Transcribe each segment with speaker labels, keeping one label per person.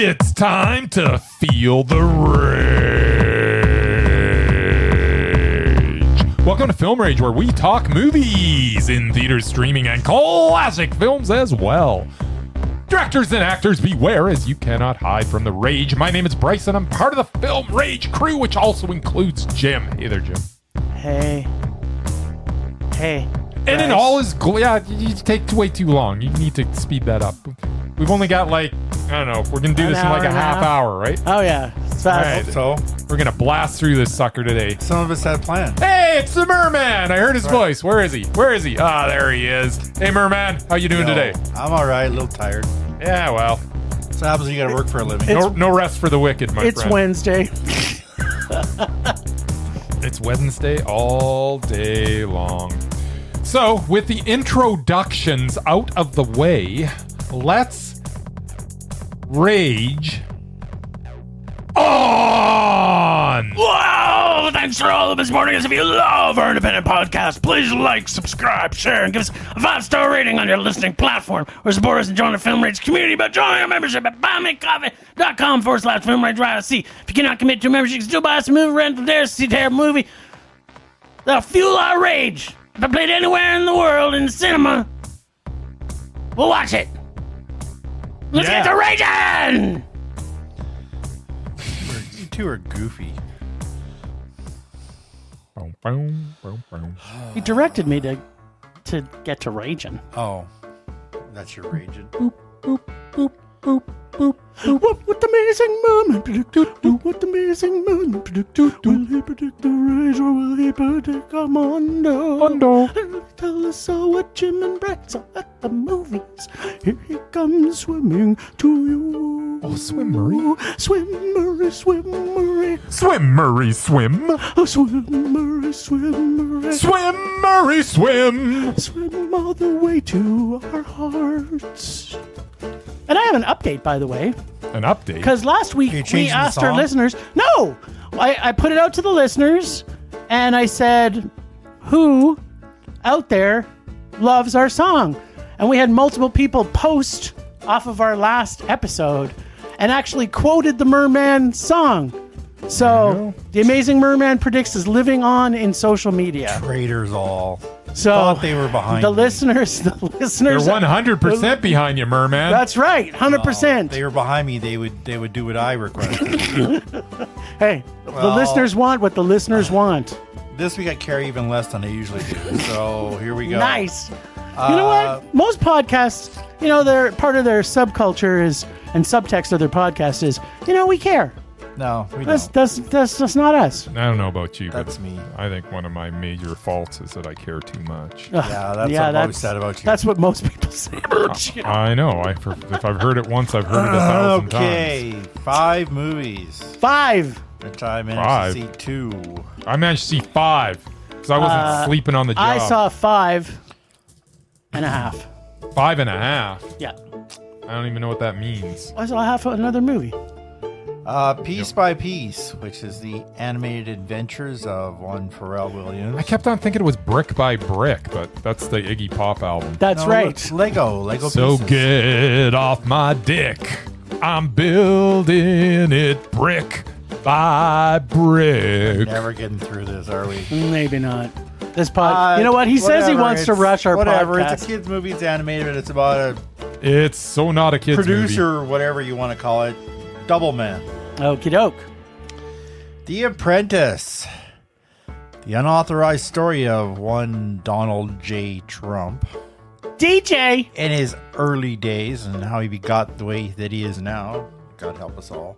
Speaker 1: It's time to feel the rage. Welcome to Film Rage, where we talk movies in theaters, streaming, and classic films as well. Directors and actors, beware, as you cannot hide from the rage. My name is Bryce, and I'm part of the Film Rage crew, which also includes Jim. Hey there, Jim.
Speaker 2: Hey.
Speaker 1: And in all his you take way too long. You need to speed that up. We've only got we're gonna do this in like a half hour, right?
Speaker 2: Oh yeah, it's fast.
Speaker 1: All right. So we're gonna blast through this sucker today.
Speaker 3: Some of us had planned.
Speaker 1: Hey, it's the Merman. I heard his voice. Where is he? Ah, there he is. Hey, Merman, how you doing today?
Speaker 3: I'm all right, a little tired.
Speaker 1: Yeah, well,
Speaker 3: So happens when you got to work for a living.
Speaker 1: no rest for the wicked, my friend.
Speaker 2: It's Wednesday.
Speaker 1: It's Wednesday all day long. So, with the introductions out of the way, let's rage on!
Speaker 2: Wow! Thanks for all of this morning. If you love our independent podcast, please like, subscribe, share, and give us a 5-star rating on your listening platform. Or support us and join the Film Rage community by joining our membership at buymecoffee.com/Film Rage YLC. If you cannot commit to a membership, you can still buy us a movie rental there to see a terrible movie. That'll fuel our rage. If I played anywhere in the world in the cinema, we'll watch it. Let's get to raging!
Speaker 3: You two are goofy.
Speaker 2: He directed me to get to raging.
Speaker 3: Oh, that's your raging.
Speaker 2: What amazing moment? What amazing moment? Will he predict the rage or will he predict Armando? Tell us all what Jim and Bryce saw at the movies. Here he comes swimming to you.
Speaker 1: Oh, swim, Murray.
Speaker 2: Swim, Murray, swim, Murray.
Speaker 1: Swim, Murray, swim.
Speaker 2: Oh, swim, Murray, swim, Murray.
Speaker 1: Swim, Murray, swim.
Speaker 2: Swim all the way to our hearts. And I have an update, by the way.
Speaker 1: An update?
Speaker 2: Because last week we asked our listeners. No! I put it out to the listeners, and I said, who out there loves our song? And we had multiple people post off of our last episode and actually quoted the Merman song. So, the Amazing Merman Predicts is living on in social media.
Speaker 3: Traitors all.
Speaker 2: So
Speaker 3: thought they were behind
Speaker 2: the
Speaker 3: me.
Speaker 2: listeners.
Speaker 1: They're 100% behind you, Merman.
Speaker 2: That's right, 100%.
Speaker 3: If they were behind me, they would do what I requested.
Speaker 2: Hey, the listeners want what the listeners want.
Speaker 3: This week I care even less than I usually do. So here we go.
Speaker 2: Nice. You know what? Most podcasts, they're part of their subculture is, and subtext of their podcast is, we care.
Speaker 3: No, we
Speaker 2: That's
Speaker 3: don't.
Speaker 2: just not us.
Speaker 1: I don't know about you,
Speaker 3: That's
Speaker 1: but
Speaker 3: me.
Speaker 1: I think one of my major faults is that I care too much.
Speaker 3: Yeah, that's what I've always said about you.
Speaker 2: That's what most people say about you.
Speaker 1: I know. If I've heard it once, I've heard it 1,000 times.
Speaker 3: Okay, 5 movies.
Speaker 2: 5.
Speaker 3: Which I managed to see 2.
Speaker 1: I managed to see 5 because I wasn't sleeping on the job.
Speaker 2: I saw 5.5.
Speaker 1: 5.5.
Speaker 2: Yeah.
Speaker 1: I don't even know what that means.
Speaker 2: I saw half of another movie.
Speaker 3: Piece by Piece, which is the animated adventures of one Pharrell Williams.
Speaker 1: I kept on thinking it was Brick by Brick, but that's the Iggy Pop album.
Speaker 2: That's
Speaker 3: No,
Speaker 2: right.
Speaker 3: it's Lego
Speaker 1: So
Speaker 3: pieces.
Speaker 1: get off my dick. I'm building it brick by brick.
Speaker 3: Never getting through this, are we?
Speaker 2: Maybe not. This pod. You know what? He says he wants to rush our podcast.
Speaker 3: It's a kid's movie. It's animated. It's about a
Speaker 1: It's so not a kid's
Speaker 3: producer,
Speaker 1: movie.
Speaker 3: whatever you want to call it. Double Man.
Speaker 2: Okie doke.
Speaker 3: The Apprentice. The unauthorized story of one Donald J. Trump
Speaker 2: DJ.
Speaker 3: in his early days and how he got the way that he is now. God help us all.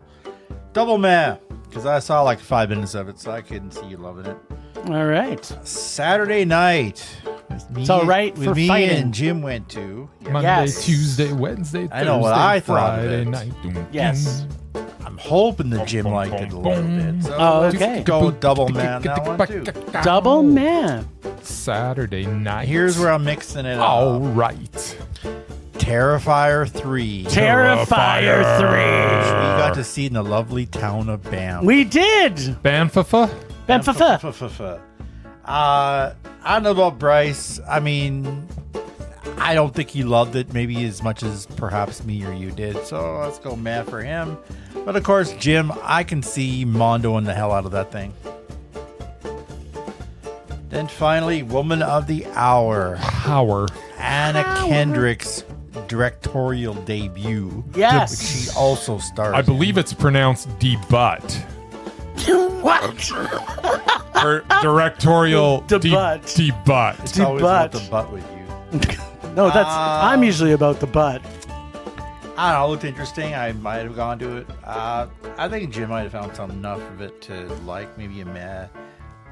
Speaker 3: Double Man. Because I saw like 5 minutes of it, so I couldn't see you loving it.
Speaker 2: All right.
Speaker 3: Saturday night. With me,
Speaker 2: It's all right
Speaker 3: with
Speaker 2: for
Speaker 3: me
Speaker 2: fighting.
Speaker 3: and Jim went to.
Speaker 1: Monday,
Speaker 2: Yes.
Speaker 1: Tuesday, Wednesday, Thursday,
Speaker 3: I know what I thought of
Speaker 1: Friday
Speaker 3: it.
Speaker 1: night. Doom,
Speaker 2: Yes.
Speaker 3: I'm hoping the Jim liked it a little bit. So
Speaker 2: Oh,
Speaker 3: let's
Speaker 2: okay.
Speaker 3: go Double Man that one too.
Speaker 2: Double Man.
Speaker 1: Saturday night.
Speaker 3: Here's where I'm mixing it
Speaker 1: All
Speaker 3: up.
Speaker 1: right.
Speaker 3: Terrifier 3.
Speaker 2: Terrifier 3.
Speaker 3: We got to see in the lovely town of Banff.
Speaker 2: We did.
Speaker 1: Banfafa?
Speaker 2: Benfafa.
Speaker 3: I don't know about Bryce. I mean, I don't think he loved it maybe as much as perhaps me or you did. So let's go meh for him. But of course, Jim, I can see mondoing the hell out of that thing. Then finally, Woman of the Hour. Anna Kendrick's directorial debut.
Speaker 2: Yes.
Speaker 3: Which she also stars
Speaker 1: I believe it's pronounced debut.
Speaker 2: What?
Speaker 1: Her directorial
Speaker 2: Debut.
Speaker 1: debut.
Speaker 3: It's always about
Speaker 2: Debut.
Speaker 3: the butt with you.
Speaker 2: No, I'm usually about the butt.
Speaker 3: I don't know, it looked interesting. I might have gone to it. I think Jim might have found some enough of it to like, maybe a meh.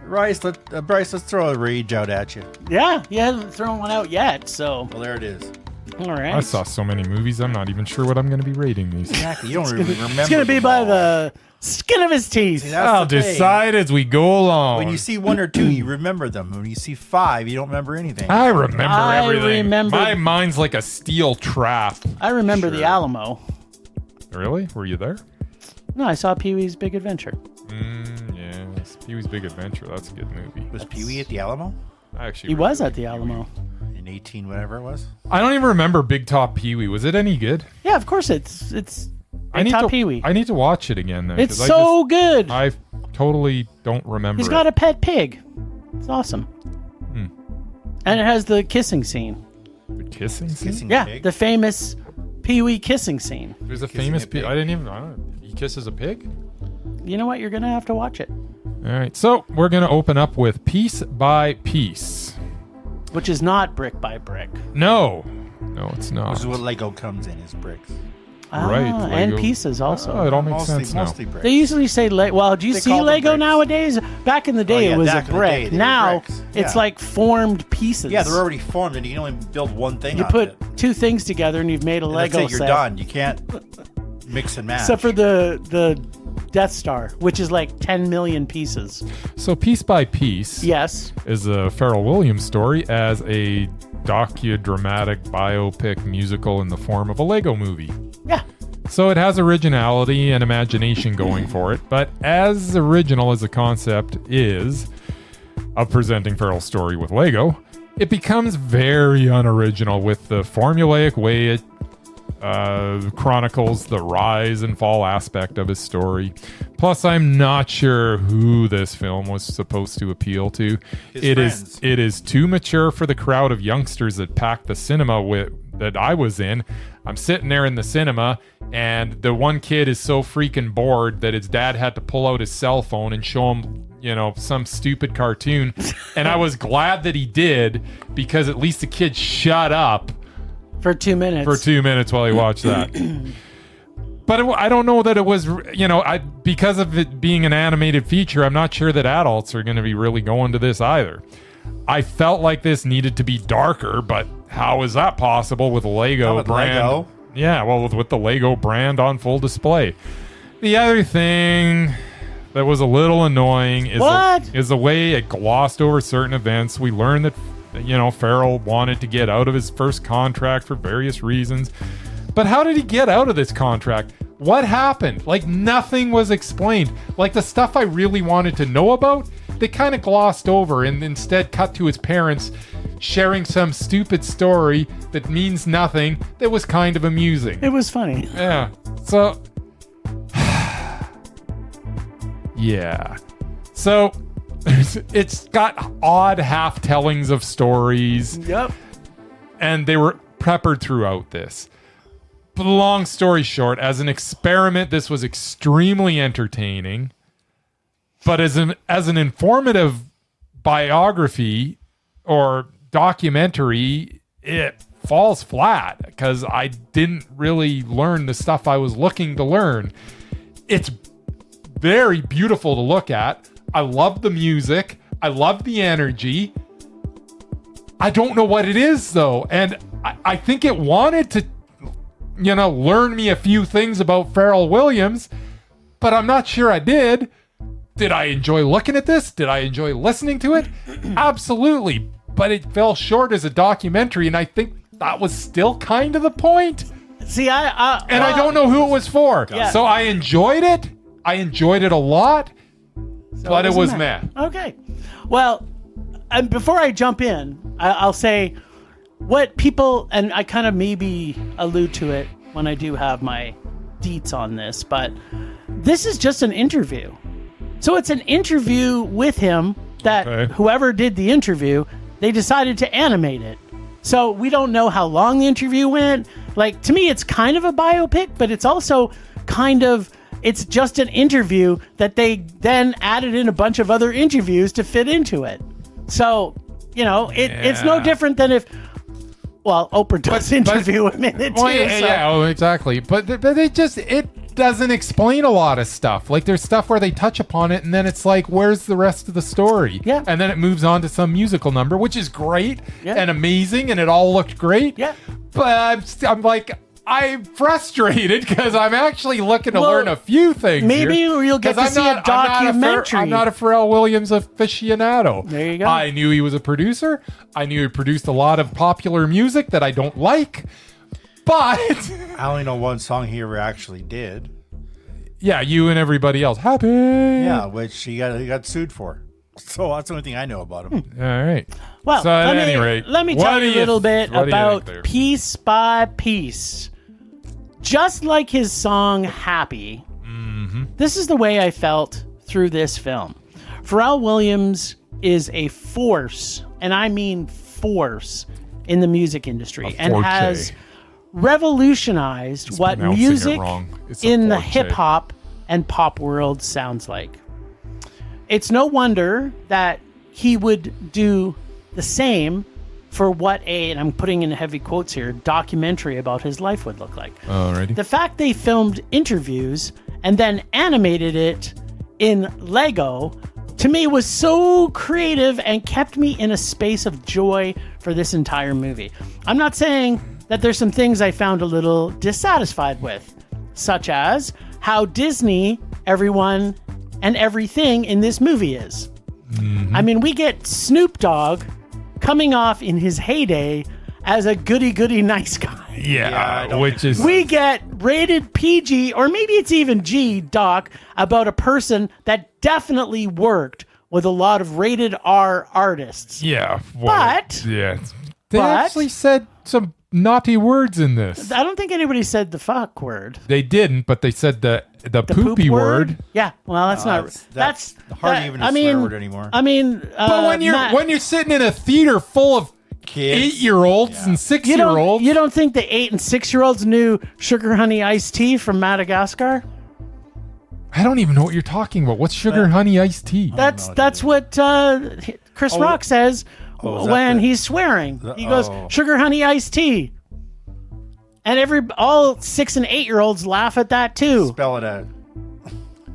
Speaker 3: Bryce, let's throw a rage out at you.
Speaker 2: Yeah, he hasn't thrown one out yet, so.
Speaker 3: Well, there it is.
Speaker 2: All right.
Speaker 1: I saw so many movies, I'm not even sure what I'm going to be rating these.
Speaker 3: Exactly. You don't really remember.
Speaker 2: It's going to be
Speaker 3: them
Speaker 2: by
Speaker 3: all.
Speaker 2: the skin of his teeth.
Speaker 3: See, that's
Speaker 1: I'll
Speaker 3: the thing.
Speaker 1: decide as we go along.
Speaker 3: When you see 1 or 2, you remember them. When you see 5, you don't remember anything.
Speaker 1: I remember everything.
Speaker 2: remember-
Speaker 1: My mind's like a steel trap.
Speaker 2: I remember the
Speaker 3: Sure.
Speaker 2: Alamo.
Speaker 1: Really? Were you there?
Speaker 2: No, I saw Pee-wee's Big Adventure.
Speaker 1: Yes. Pee-wee's Big Adventure. That's a good movie.
Speaker 3: Was Pee Wee at the Alamo
Speaker 1: I actually
Speaker 2: He was
Speaker 1: really
Speaker 2: at the Alamo.
Speaker 3: in 18, whatever it was?
Speaker 1: I don't even remember Big Top Pee-wee. Was it any good?
Speaker 2: Yeah, of course it's
Speaker 1: I need
Speaker 2: Top
Speaker 1: to
Speaker 2: Pee-wee.
Speaker 1: I need to watch it again then.
Speaker 2: It's
Speaker 1: 'cause
Speaker 2: so good.
Speaker 1: I totally don't remember.
Speaker 2: He's got a pet pig. It's awesome. And it has the kissing scene.
Speaker 1: The kissing scene?
Speaker 3: Kissing
Speaker 2: Yeah,
Speaker 3: pig?
Speaker 2: the famous Pee-wee kissing scene.
Speaker 1: There's a
Speaker 3: Kissing
Speaker 1: famous
Speaker 3: a pig.
Speaker 1: I don't he kisses a pig?
Speaker 2: You know what? You're going to have to watch it.
Speaker 1: All right. So, we're going to open up with Piece by Piece.
Speaker 2: Which is not brick by brick.
Speaker 1: No, it's not.
Speaker 3: This is what Lego comes in, is bricks.
Speaker 1: Right,
Speaker 2: And
Speaker 1: Lego.
Speaker 2: pieces also.
Speaker 1: Oh, it all makes sense now.
Speaker 3: Mostly bricks.
Speaker 2: They usually say, well, do you
Speaker 3: They
Speaker 2: see
Speaker 3: call them
Speaker 2: Lego
Speaker 3: bricks.
Speaker 2: nowadays? Back in the day,
Speaker 3: yeah,
Speaker 2: it was a
Speaker 3: back in the day,
Speaker 2: brick.
Speaker 3: they were
Speaker 2: Now,
Speaker 3: bricks.
Speaker 2: it's
Speaker 3: Yeah.
Speaker 2: like formed pieces.
Speaker 3: Yeah, they're already formed, and you can only build one thing
Speaker 2: You
Speaker 3: out
Speaker 2: put
Speaker 3: of it.
Speaker 2: 2 things together, and you've made a
Speaker 3: And
Speaker 2: Lego
Speaker 3: that's it, you're
Speaker 2: set.
Speaker 3: done. You can't mix and match.
Speaker 2: Except for the Death Star, which is like 10 million pieces.
Speaker 1: So, Piece by Piece
Speaker 2: Yes.
Speaker 1: is a Pharrell Williams story as a docudramatic biopic musical in the form of a Lego movie.
Speaker 2: Yeah.
Speaker 1: So it has originality and imagination going for it, but as original as the concept is of presenting Pharrell's story with Lego, it becomes very unoriginal with the formulaic way it chronicles the rise and fall aspect of his story. Plus, I'm not sure who this film was supposed to appeal to.
Speaker 3: His friends.
Speaker 1: It is too mature for the crowd of youngsters that packed the cinema that I was in. I'm sitting there in the cinema, and the one kid is so freaking bored that his dad had to pull out his cell phone and show him, some stupid cartoon. And I was glad that he did, because at least the kid shut up
Speaker 2: For 2 minutes.
Speaker 1: for 2 minutes while he watched that. But I don't know that it was, because of it being an animated feature, I'm not sure that adults are going to be really going to this either. I felt like this needed to be darker, but how is that possible with Lego
Speaker 3: Not with
Speaker 1: brand?
Speaker 3: Lego.
Speaker 1: Yeah, well, with the Lego brand on full display. The other thing that was a little annoying is the way it glossed over certain events. We learned that, Pharrell wanted to get out of his first contract for various reasons. But how did he get out of this contract? What happened? Like, nothing was explained. Like, the stuff I really wanted to know about, they kind of glossed over and instead cut to his parents sharing some stupid story that means nothing that was kind of amusing.
Speaker 2: It was funny.
Speaker 1: Yeah. So, yeah. So, it's got odd half-tellings of stories.
Speaker 2: Yep.
Speaker 1: And they were peppered throughout this. But long story short, as an experiment, this was extremely entertaining. But as an informative biography or documentary, it falls flat because I didn't really learn the stuff I was looking to learn. It's very beautiful to look at. I love the music. I love the energy. I don't know what it is, though. And I think it wanted to, learn me a few things about Pharrell Williams, but I'm not sure I did. Did I enjoy looking at this? Did I enjoy listening to it? Absolutely. But it fell short as a documentary, and I think that was still kind of the point.
Speaker 2: See, I
Speaker 1: don't know who it was for.
Speaker 2: Yeah.
Speaker 1: So I enjoyed it. I enjoyed it a lot, but it was meh.
Speaker 2: Okay. Well, and before I jump in, I'll say what people, and I kind of maybe allude to it when I do have my deets on this, but this is just an interview. So it's an interview with him that whoever did the interview, they decided to animate it. So we don't know how long the interview went. Like, to me, it's kind of a biopic, but it's also kind of, it's just an interview that they then added in a bunch of other interviews to fit into it. So, you know, it's no different than if, well, Oprah does interview him in it too.
Speaker 1: Yeah, exactly. But it doesn't explain a lot of stuff. Like, there's stuff where they touch upon it, and then it's like, where's the rest of the story?
Speaker 2: Yeah.
Speaker 1: And then it moves on to some musical number, which is great and amazing, and it all looked great.
Speaker 2: Yeah.
Speaker 1: But I'm like, I'm frustrated because I'm actually looking to learn a few things.
Speaker 2: Maybe you'll get to see a documentary.
Speaker 1: I'm not a Pharrell Williams aficionado.
Speaker 2: There you go.
Speaker 1: I knew he was a producer. I knew he produced a lot of popular music that I don't like. But
Speaker 3: I only know one song he ever actually did.
Speaker 1: Yeah, you and everybody else. Happy.
Speaker 3: Yeah, which he got sued for. So that's the only thing I know about him.
Speaker 1: All right.
Speaker 2: Well,
Speaker 1: so at any rate,
Speaker 2: let me tell you a little bit about Piece by Piece. Just like his song Happy, this is the way I felt through this film. Pharrell Williams is a force, and I mean force, in the music industry, and has revolutionized what music in the hip-hop and pop world sounds like. It's no wonder that he would do the same for what and I'm putting in heavy quotes here, documentary about his life would look like.
Speaker 1: Alrighty.
Speaker 2: The fact they filmed interviews and then animated it in Lego, to me, was so creative and kept me in a space of joy for this entire movie. I'm not saying that there's some things I found a little dissatisfied with, such as how Disney, everyone, and everything in this movie is. I mean, we get Snoop Dogg coming off in his heyday as a goody-goody nice guy.
Speaker 1: Yeah, which is...
Speaker 2: We get rated PG, or maybe it's even G, doc, about a person that definitely worked with a lot of rated R artists.
Speaker 1: Yeah.
Speaker 2: But...
Speaker 1: Yeah. They actually said some naughty words in this.
Speaker 2: I don't think anybody said the fuck word.
Speaker 1: They didn't, but they said the poopy word.
Speaker 2: Yeah, well, that's
Speaker 3: hardly even a swear word anymore.
Speaker 2: I mean,
Speaker 1: but when you're sitting in a theater full of kids, 8-year-olds and 6-year-olds,
Speaker 2: you don't think the 8 and 6-year-olds knew Sugar Honey Iced Tea from Madagascar?
Speaker 1: I don't even know what you're talking about. What's Sugar Honey Iced Tea?
Speaker 2: That's what Chris Rock says when he's swearing. He goes, Sugar Honey Iced Tea. And all 6 and 8-year-olds laugh at that too.
Speaker 3: Spell it out.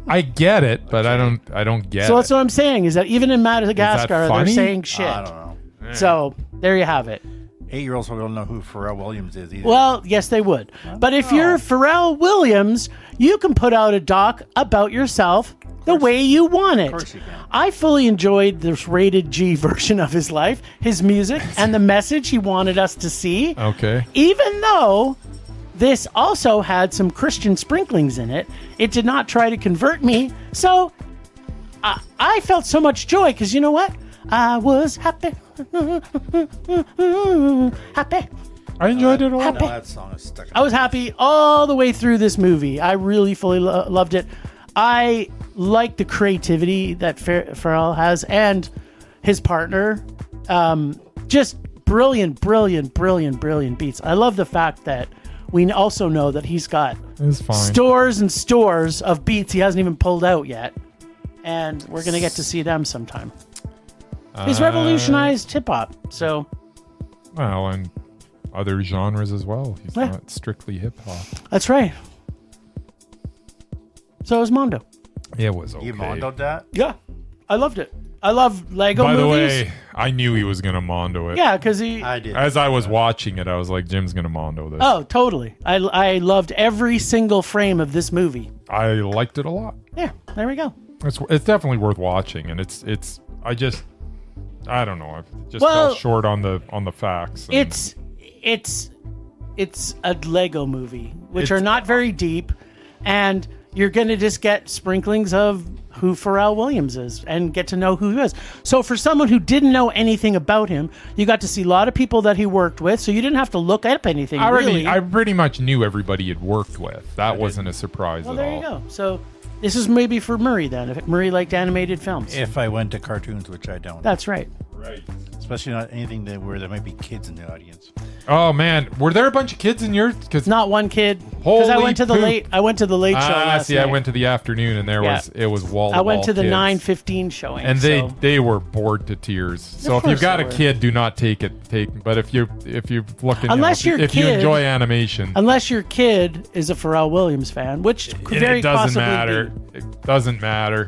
Speaker 1: I get it, but I don't get it.
Speaker 2: So that's what I'm saying, is that even in Madagascar, they're saying shit.
Speaker 3: I don't know.
Speaker 2: So there you have it.
Speaker 3: 8-year-olds don't know who Pharrell Williams is either.
Speaker 2: Well, yes, they would. But if you're Pharrell Williams, you can put out a doc about yourself the way you want it.
Speaker 3: Of course you can.
Speaker 2: I fully enjoyed this rated G version of his life, his music, and the message he wanted us to see.
Speaker 1: Okay.
Speaker 2: Even though this also had some Christian sprinklings in it, it did not try to convert me. So I felt so much joy because you know what? I was happy. Happy.
Speaker 1: I enjoyed it all.
Speaker 2: Happy.
Speaker 3: No, that song is stuck.
Speaker 2: I was happy all the way through this movie. I really fully loved it. I like the creativity that Pharrell has and his partner. Just brilliant beats. I love the fact that we also know that he's got stores and stores of beats he hasn't even pulled out yet. And we're going to get to see them sometime. He's revolutionized hip-hop, so...
Speaker 1: Well, and other genres as well. He's not strictly hip-hop.
Speaker 2: That's right. So is Mondo.
Speaker 1: It was okay.
Speaker 3: You Mondoed that?
Speaker 2: Yeah. I loved it. I love Lego movies.
Speaker 1: By the way, I knew he was going to Mondo it.
Speaker 2: Yeah, because
Speaker 3: I did.
Speaker 1: As I was watching it, I was like, Jim's going to Mondo this.
Speaker 2: Oh, totally. I loved every single frame of this movie.
Speaker 1: I liked it a lot.
Speaker 2: Yeah, there we go.
Speaker 1: It's definitely worth watching, and I don't know. I just fell short on the facts.
Speaker 2: It's a Lego movie, which are not very deep, and you're going to just get sprinklings of who Pharrell Williams is and get to know who he is. So for someone who didn't know anything about him, you got to see a lot of people that he worked with, so you didn't have to look up anything.
Speaker 1: I pretty much knew everybody he'd worked with. That wasn't a surprise at all.
Speaker 2: Well, there you go. So this is maybe for Murray then, if Murray liked animated films.
Speaker 3: If I went to cartoons, which I don't.
Speaker 2: That's right.
Speaker 1: Right.
Speaker 3: Especially not anything where there might be kids in the audience.
Speaker 1: Oh man, were there a bunch of kids in yours? Because
Speaker 2: Not one kid. Because I
Speaker 1: Holy
Speaker 2: went to the
Speaker 1: poop.
Speaker 2: late. I went to the late show last
Speaker 1: see,
Speaker 2: night.
Speaker 1: I went to the afternoon, and it was wall.
Speaker 2: I went to the
Speaker 1: kids.
Speaker 2: 9:15 showing,
Speaker 1: and
Speaker 2: so.
Speaker 1: they were bored to tears. So if you've
Speaker 2: course
Speaker 1: got
Speaker 2: they
Speaker 1: a
Speaker 2: were.
Speaker 1: kid, do not take it. But if you're looking,
Speaker 2: Unless your
Speaker 1: if you
Speaker 2: kid-
Speaker 1: enjoy animation,
Speaker 2: Unless your kid is a Pharrell Williams fan, which could very
Speaker 1: it doesn't
Speaker 2: possibly
Speaker 1: matter.
Speaker 2: be.
Speaker 1: It doesn't matter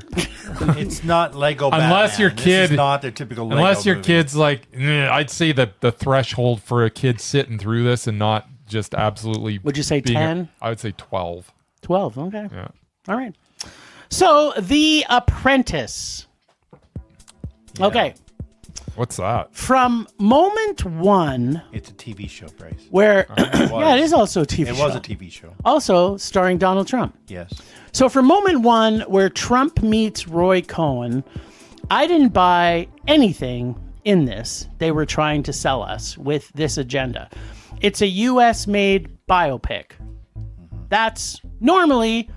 Speaker 3: It's not Lego
Speaker 1: unless
Speaker 3: Batman.
Speaker 1: your
Speaker 3: This
Speaker 1: kid,
Speaker 3: is not their typical Lego
Speaker 1: unless your
Speaker 3: movie.
Speaker 1: kid's like, I'd say that the threshold for a kid sitting through this and not just absolutely.
Speaker 2: Would you say
Speaker 1: being
Speaker 2: 10?
Speaker 1: I would say 12.
Speaker 2: 12. Okay.
Speaker 1: Yeah.
Speaker 2: All right. So, The Apprentice.
Speaker 3: Yeah.
Speaker 2: Okay.
Speaker 1: What's that?
Speaker 2: From moment one,
Speaker 3: It's a TV show, Bryce.
Speaker 2: where
Speaker 3: was.
Speaker 2: yeah, it is also a TV
Speaker 3: It
Speaker 2: show.
Speaker 3: was a TV show.
Speaker 2: Also starring Donald Trump.
Speaker 3: Yes.
Speaker 2: So for moment one, where Trump meets Roy Cohn, I didn't buy anything in this they were trying to sell us with this agenda. It's a U.S. made biopic. That's normally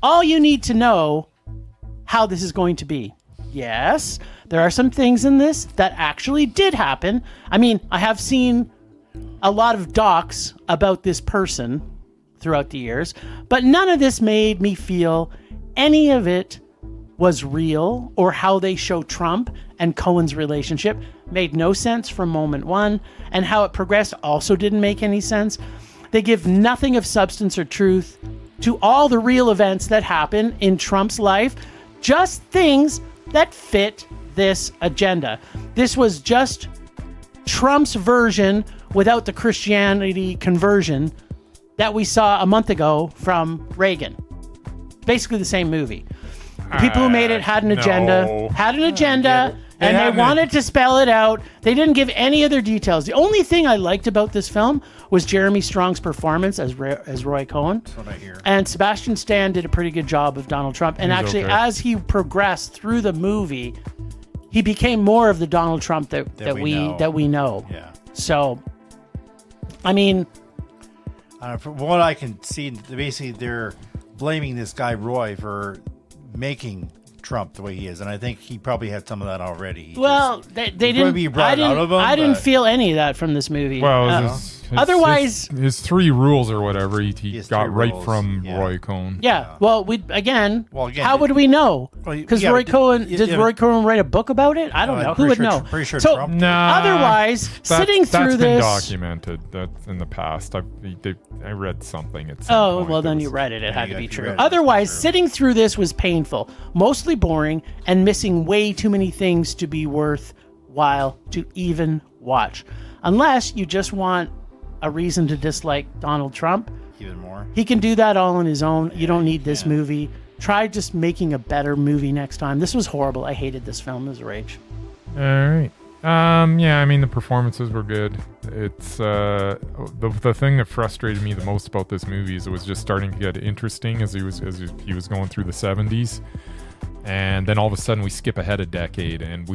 Speaker 2: all you need to know how this is going to be. Yes, there are some things in this that actually did happen. I mean, I have seen a lot of docs about this person throughout the years, but none of this made me feel any of it was real, or how they show Trump and Cohen's relationship made no sense from moment one, and how it progressed also didn't make any sense. They give nothing of substance or truth to all the real events that happen in Trump's life, just things that fit this agenda. This was just Trump's version without the Christianity conversion that we saw a month ago from Reagan. Basically the same movie. The people who made it had an agenda,
Speaker 1: no.
Speaker 2: and
Speaker 1: had
Speaker 2: they
Speaker 1: an-
Speaker 2: wanted to spell it out. They didn't give any other details. The only thing I liked about this film was Jeremy Strong's performance as Roy Cohn.
Speaker 3: That's what I hear.
Speaker 2: And Sebastian Stan did a pretty good job of Donald Trump. And
Speaker 1: He's
Speaker 2: actually,
Speaker 1: okay.
Speaker 2: as he progressed through the movie, he became more of the Donald Trump that we know.
Speaker 3: Yeah.
Speaker 2: So, I mean,
Speaker 3: From what I can see, basically they're blaming this guy Roy for making Trump the way he is, and I think he probably had some of that already. He
Speaker 2: well,
Speaker 3: just-
Speaker 2: they
Speaker 3: probably
Speaker 2: didn't.
Speaker 3: be brought
Speaker 2: I didn't.
Speaker 3: out of him,
Speaker 2: I didn't
Speaker 3: but-
Speaker 2: feel any of that from this movie.
Speaker 1: Well,
Speaker 2: Otherwise-
Speaker 1: his 3 rules or whatever he
Speaker 3: His
Speaker 1: got
Speaker 3: 3
Speaker 1: right
Speaker 3: rules,
Speaker 1: from
Speaker 3: yeah.
Speaker 1: Roy Cohn.
Speaker 2: yeah. Well,
Speaker 3: again,
Speaker 2: how would we know?
Speaker 3: Well,
Speaker 2: Because
Speaker 3: yeah,
Speaker 2: Roy
Speaker 3: but
Speaker 2: Cohen
Speaker 3: yeah,
Speaker 2: did
Speaker 3: yeah,
Speaker 2: Roy Cohen write a book about it? I don't
Speaker 3: I'm
Speaker 2: know. Who would
Speaker 3: pretty sure-
Speaker 2: know?
Speaker 3: pretty sure
Speaker 2: so,
Speaker 3: Trump did.
Speaker 1: Nah,
Speaker 2: otherwise, sitting through
Speaker 1: that's been
Speaker 2: this.
Speaker 1: documented. That's in the past. I read something. At some
Speaker 2: Oh,
Speaker 1: point
Speaker 2: well,
Speaker 1: that
Speaker 2: then
Speaker 1: was-
Speaker 2: you read it. It had to be
Speaker 3: you
Speaker 2: true.
Speaker 3: read it,
Speaker 2: Otherwise,
Speaker 3: that's true.
Speaker 2: sitting through this was painful, mostly boring, and missing way too many things to be worthwhile to even watch. Unless you just want a reason to dislike Donald Trump.
Speaker 3: even more.
Speaker 2: He can do that all on his own. You don't need this movie. Try just making a better movie next time. This was horrible. I hated this film. It was a rage.
Speaker 1: All right. Yeah, I mean the performances were good. It's the thing that frustrated me the most about this movie is it was just starting to get interesting as he was going through the 70s, and then all of a sudden we skip ahead a decade and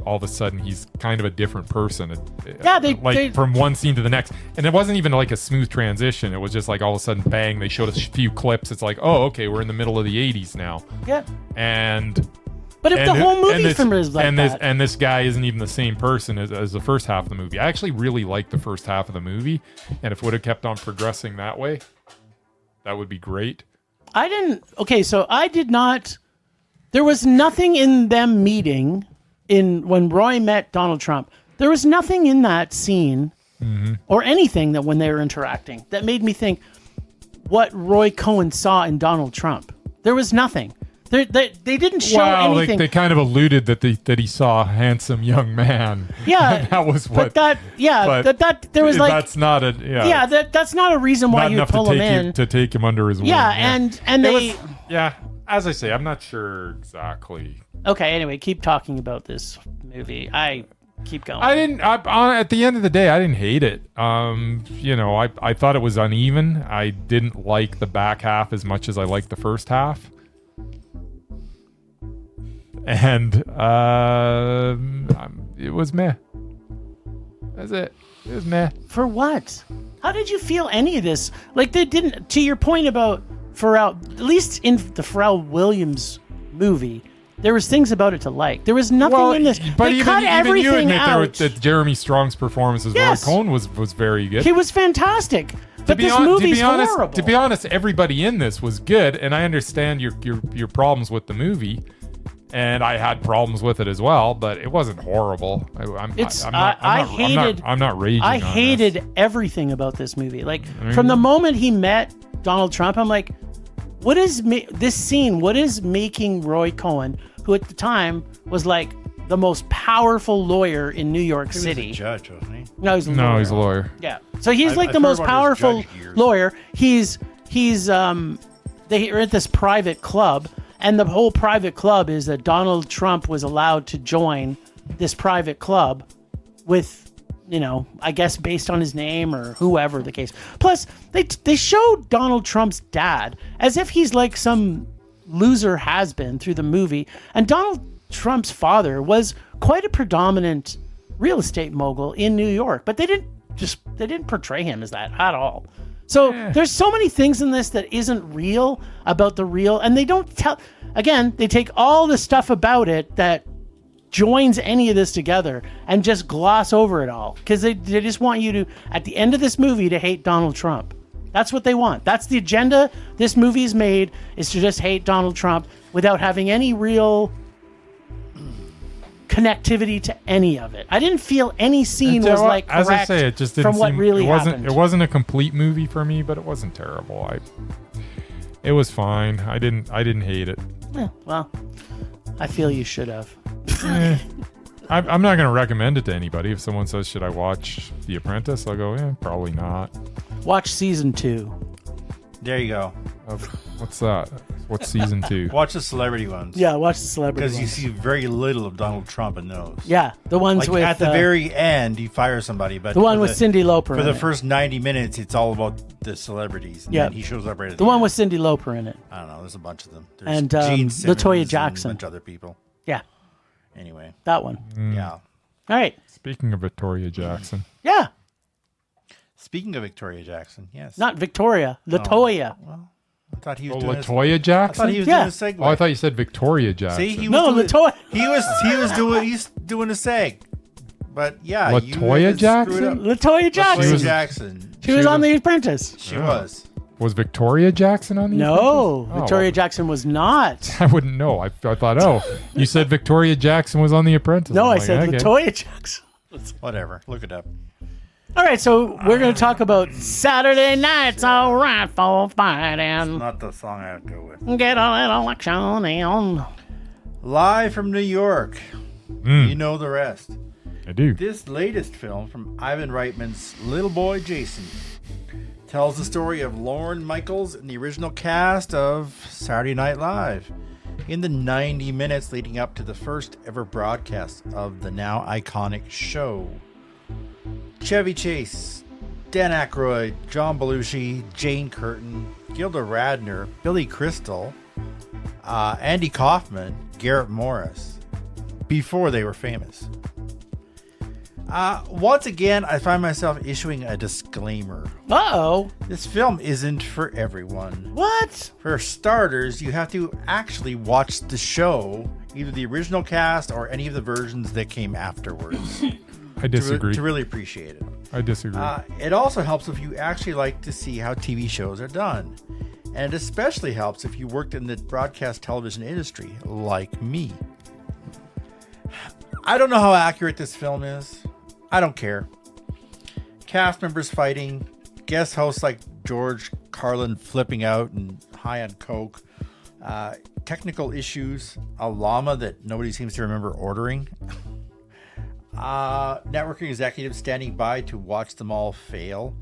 Speaker 1: all of a sudden he's kind of a different person.
Speaker 2: Yeah,
Speaker 1: from one scene to the next, and it wasn't even like a smooth transition. It was just like all of a sudden, bang! They showed us a few clips. It's like, oh, okay, we're in the middle of the 80s now,
Speaker 2: Yeah.
Speaker 1: and.
Speaker 2: But if the whole movie film is like that.
Speaker 1: And this guy isn't even the same person as the first half of the movie. I actually really liked the first half of the movie, and if it would have kept on progressing that way, that would be great.
Speaker 2: So I did not. There was nothing in them meeting when Roy met Donald Trump. There was nothing in that scene or anything that when they were interacting that made me think what Roy Cohen saw in Donald Trump. There was nothing. They didn't show anything.
Speaker 1: They kind of alluded that he saw a handsome young man.
Speaker 2: Yeah,
Speaker 1: that was what.
Speaker 2: But there was like
Speaker 1: that's not a
Speaker 2: that's not a reason why
Speaker 1: not
Speaker 2: you
Speaker 1: enough
Speaker 2: pull
Speaker 1: to
Speaker 2: him
Speaker 1: take
Speaker 2: in.
Speaker 1: to take him under his wing.
Speaker 2: Yeah, and they.
Speaker 1: As I say, I'm not sure exactly.
Speaker 2: Okay, anyway, keep talking about this movie. keep going.
Speaker 1: I didn't. At the end of the day, I didn't hate it. I thought it was uneven. I didn't like the back half as much as I liked the first half. And it was meh. That's it. It was meh.
Speaker 2: For what? How did you feel any of this? Like, they didn't. To your point about Pharrell, at least in the Pharrell Williams movie, there was things about it to like. There was nothing in this.
Speaker 1: But
Speaker 2: they cut everything
Speaker 1: you admit
Speaker 2: out.
Speaker 1: that Jeremy Strong's performance as
Speaker 2: Yes.
Speaker 1: Roy Cohn was very good.
Speaker 2: He was fantastic. But this movie's horrible.
Speaker 1: To be honest, everybody in this was good, and I understand your problems with the movie, and I had problems with it as well. But it wasn't horrible. I'm not raging.
Speaker 2: I
Speaker 1: on
Speaker 2: hated
Speaker 1: this.
Speaker 2: everything about this movie. Like, from the moment he met Donald Trump, I'm like, what is this scene? What is making Roy Cohn, who at the time was like the most powerful lawyer in New York City?
Speaker 3: He was a judge, wasn't he?
Speaker 2: No, he's a lawyer. Yeah. So he's like the most powerful lawyer. They're at this private club, and the whole private club is that Donald Trump was allowed to join this private club with, I guess based on his name or whoever the case. Plus, they showed Donald Trump's dad as if he's like some loser has-been through the movie. And Donald Trump's father was quite a predominant real estate mogul in New York, but they didn't portray him as that at all. So there's so many things in this that isn't real about the real, and they don't tell. Again, they take all the stuff about it that joins any of this together and just gloss over it all, because they just want you to, at the end of this movie, to hate Donald Trump. That's what they want. That's the agenda this movie's made, is to just hate Donald Trump without having any real connectivity to any of it. I didn't feel any scene was like correct,
Speaker 1: as I say, it just didn't
Speaker 2: from what really happened.
Speaker 1: It wasn't a complete movie for me, but it wasn't terrible. It was fine. I didn't hate it.
Speaker 2: Well, I feel you should have.
Speaker 1: I'm not going to recommend it to anybody. If someone says, should I watch The Apprentice? I'll go, probably not.
Speaker 2: Watch season 2.
Speaker 3: There you go.
Speaker 1: What's that? What's season 2?
Speaker 3: Watch the celebrity ones.
Speaker 2: Yeah, watch the celebrity ones.
Speaker 3: Because you see very little of Donald Trump in those.
Speaker 2: Yeah, the ones
Speaker 3: like
Speaker 2: with...
Speaker 3: at the very end, he fires somebody. But
Speaker 2: the one with Cyndi Lauper
Speaker 3: for the
Speaker 2: in
Speaker 3: first 90 minutes, it's all about the celebrities. And then he shows up right at the
Speaker 2: one
Speaker 3: end.
Speaker 2: with Cyndi Lauper in it.
Speaker 3: I don't know. There's a bunch of them. There's
Speaker 2: And
Speaker 3: Gene Simmons
Speaker 2: LaToya
Speaker 3: and
Speaker 2: Jackson.
Speaker 3: a bunch of other people.
Speaker 2: Yeah,
Speaker 3: Anyway.
Speaker 2: that one.
Speaker 3: Yeah.
Speaker 2: All right.
Speaker 1: Speaking of Victoria Jackson.
Speaker 2: Yeah.
Speaker 3: Speaking of Victoria Jackson, yes.
Speaker 2: Not Victoria. LaToya.
Speaker 3: Well, I thought he was doing
Speaker 1: LaToya
Speaker 3: I
Speaker 1: Jackson?
Speaker 3: thought he was doing a segue.
Speaker 1: Oh, I thought you said Victoria Jackson.
Speaker 3: See,
Speaker 2: LaToya.
Speaker 3: He's doing a seg. But yeah,
Speaker 1: LaToya Jackson?
Speaker 2: LaToya Jackson.
Speaker 3: LaToya Jackson.
Speaker 2: She was on The Apprentice.
Speaker 3: She was.
Speaker 1: Was Victoria Jackson on the
Speaker 2: No,
Speaker 1: Apprentice?
Speaker 2: Victoria Jackson was not.
Speaker 1: I wouldn't know. I thought, you said Victoria Jackson was on The Apprentice.
Speaker 2: No,
Speaker 1: I'm
Speaker 2: I
Speaker 1: like,
Speaker 2: said
Speaker 1: okay.
Speaker 2: LaToya Jackson.
Speaker 3: Whatever. Look it up.
Speaker 2: All right, so we're going to talk about Saturday Night's All Right for Fighting.
Speaker 3: Not the song I would go with.
Speaker 2: Get a little action on.
Speaker 3: Live from New York. You know the rest.
Speaker 1: I do.
Speaker 3: This latest film from Ivan Reitman's Little Boy Jason tells the story of Lorne Michaels and the original cast of Saturday Night Live in the 90 minutes leading up to the first ever broadcast of the now iconic show. Chevy Chase, Dan Aykroyd, John Belushi, Jane Curtin, Gilda Radner, Billy Crystal, Andy Kaufman, Garrett Morris, before they were famous. Once again, I find myself issuing a disclaimer.
Speaker 2: Uh-oh.
Speaker 3: This film isn't for everyone.
Speaker 2: What?
Speaker 3: For starters, you have to actually watch the show, either the original cast or any of the versions that came afterwards.
Speaker 1: I disagree.
Speaker 3: To really appreciate it.
Speaker 1: I disagree.
Speaker 3: It also helps if you actually like to see how TV shows are done. And it especially helps if you worked in the broadcast television industry, like me. I don't know how accurate this film is. I don't care. Cast members fighting, guest hosts like George Carlin flipping out and high on coke, technical issues, a llama that nobody seems to remember ordering, networking executives standing by to watch them all fail,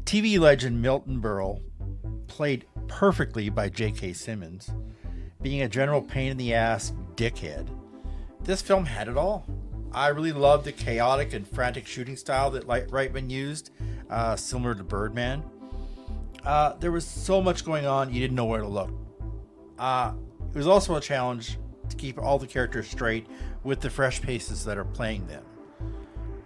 Speaker 3: TV legend Milton Berle, played perfectly by J.K. Simmons, being a general pain in the ass dickhead. This film had it all. I really loved the chaotic and frantic shooting style that Reitman used, similar to Birdman. There was so much going on, you didn't know where to look. It was also a challenge to keep all the characters straight with the fresh faces that are playing them.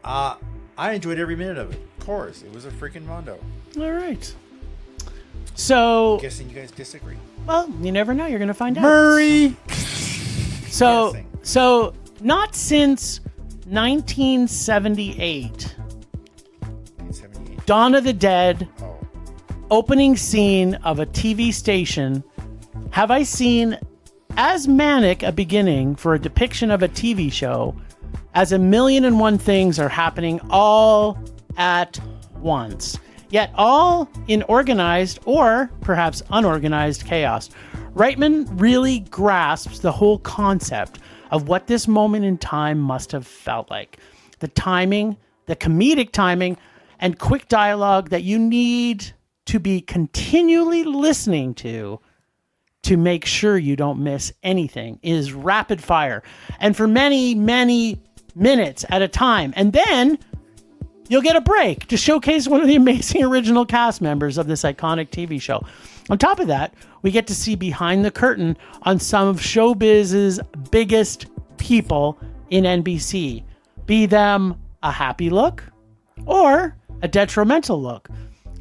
Speaker 3: I enjoyed every minute of it. Of course, it was a freaking Mondo.
Speaker 2: All right. So,
Speaker 3: I'm guessing you guys disagree.
Speaker 2: well, you never know. You're going to find out.
Speaker 1: Murray.
Speaker 2: So,
Speaker 3: Guessing.
Speaker 2: so not since 1978,
Speaker 3: 1978.
Speaker 2: Dawn of the Dead,
Speaker 3: Oh,
Speaker 2: opening scene of a TV station, have I seen as manic a beginning for a depiction of a TV show as 1,000,001 things are happening all at once, yet all in organized or perhaps unorganized chaos. Reitman really grasps the whole concept of what this moment in time must have felt like. The timing, the comedic timing, and quick dialogue that you need to be continually listening to make sure you don't miss anything is rapid fire. And for many, many minutes at a time. And then you'll get a break to showcase one of the amazing original cast members of this iconic TV show. On top of that, we get to see behind the curtain on some of showbiz's biggest people in NBC, be them a happy look or a detrimental look.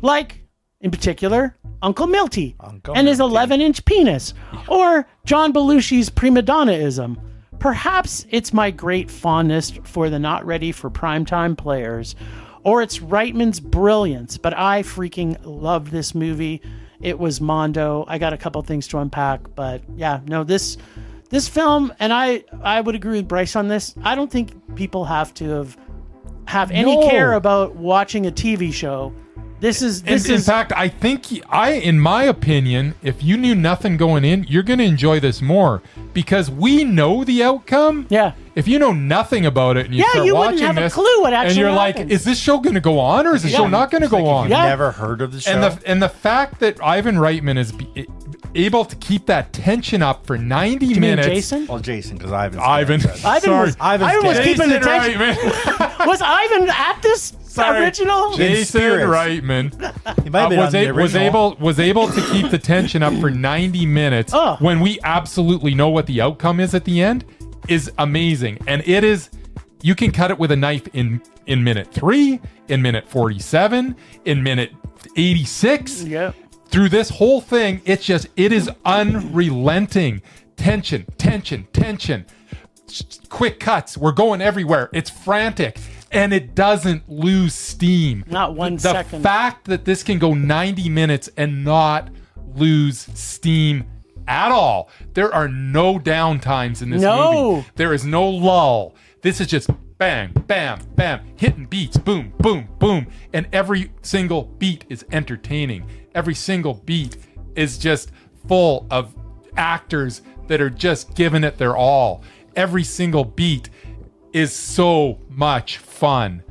Speaker 2: Like, in particular, Uncle Milty and his 11-inch penis, or John Belushi's prima donnaism. Perhaps it's my great fondness for the not ready for primetime players, or it's Reitman's brilliance, but I freaking love this movie. It was Mondo. I got a couple things to unpack, but yeah, no, this film, and I would agree with Bryce on this. I don't think people have to have any care about watching a TV show. In
Speaker 1: fact, I think in my opinion, if you knew nothing going in, you're going to enjoy this more because we know the outcome.
Speaker 2: Yeah.
Speaker 1: If you know nothing about it and you start
Speaker 2: you
Speaker 1: watching
Speaker 2: wouldn't have
Speaker 1: this,
Speaker 2: a clue what actually
Speaker 1: and you're
Speaker 2: happens.
Speaker 1: like, is this show going to go on or is the show not going to go on?
Speaker 3: You've never heard of the show.
Speaker 1: And the fact that Ivan Reitman is able to keep that tension up for 90
Speaker 2: Do you
Speaker 1: minutes.
Speaker 2: mean Jason?
Speaker 3: Well, Jason, because Ivan
Speaker 2: Was keeping the tension.
Speaker 1: Reitman.
Speaker 2: Was Ivan at this original?
Speaker 1: Jason
Speaker 3: spirits.
Speaker 1: Reitman
Speaker 3: He might have been on the original.
Speaker 1: was able to keep the tension up for 90 minutes when we absolutely know what the outcome is at the end is amazing. And it is, you can cut it with a knife in minute 3, in minute 47, in minute 86.
Speaker 2: Yep.
Speaker 1: Through this whole thing, it is unrelenting. Tension. Quick cuts. We're going everywhere. It's frantic. And it doesn't lose steam.
Speaker 2: Not one
Speaker 1: the
Speaker 2: second.
Speaker 1: The fact that this can go 90 minutes and not steam at all. There are no downtimes in this movie. There is no lull. This is just bang, bam, bam, hitting beats, boom, boom, boom. And every single beat is entertaining. Every single beat is just full of actors that are just giving it their all. Every single beat is so much fun.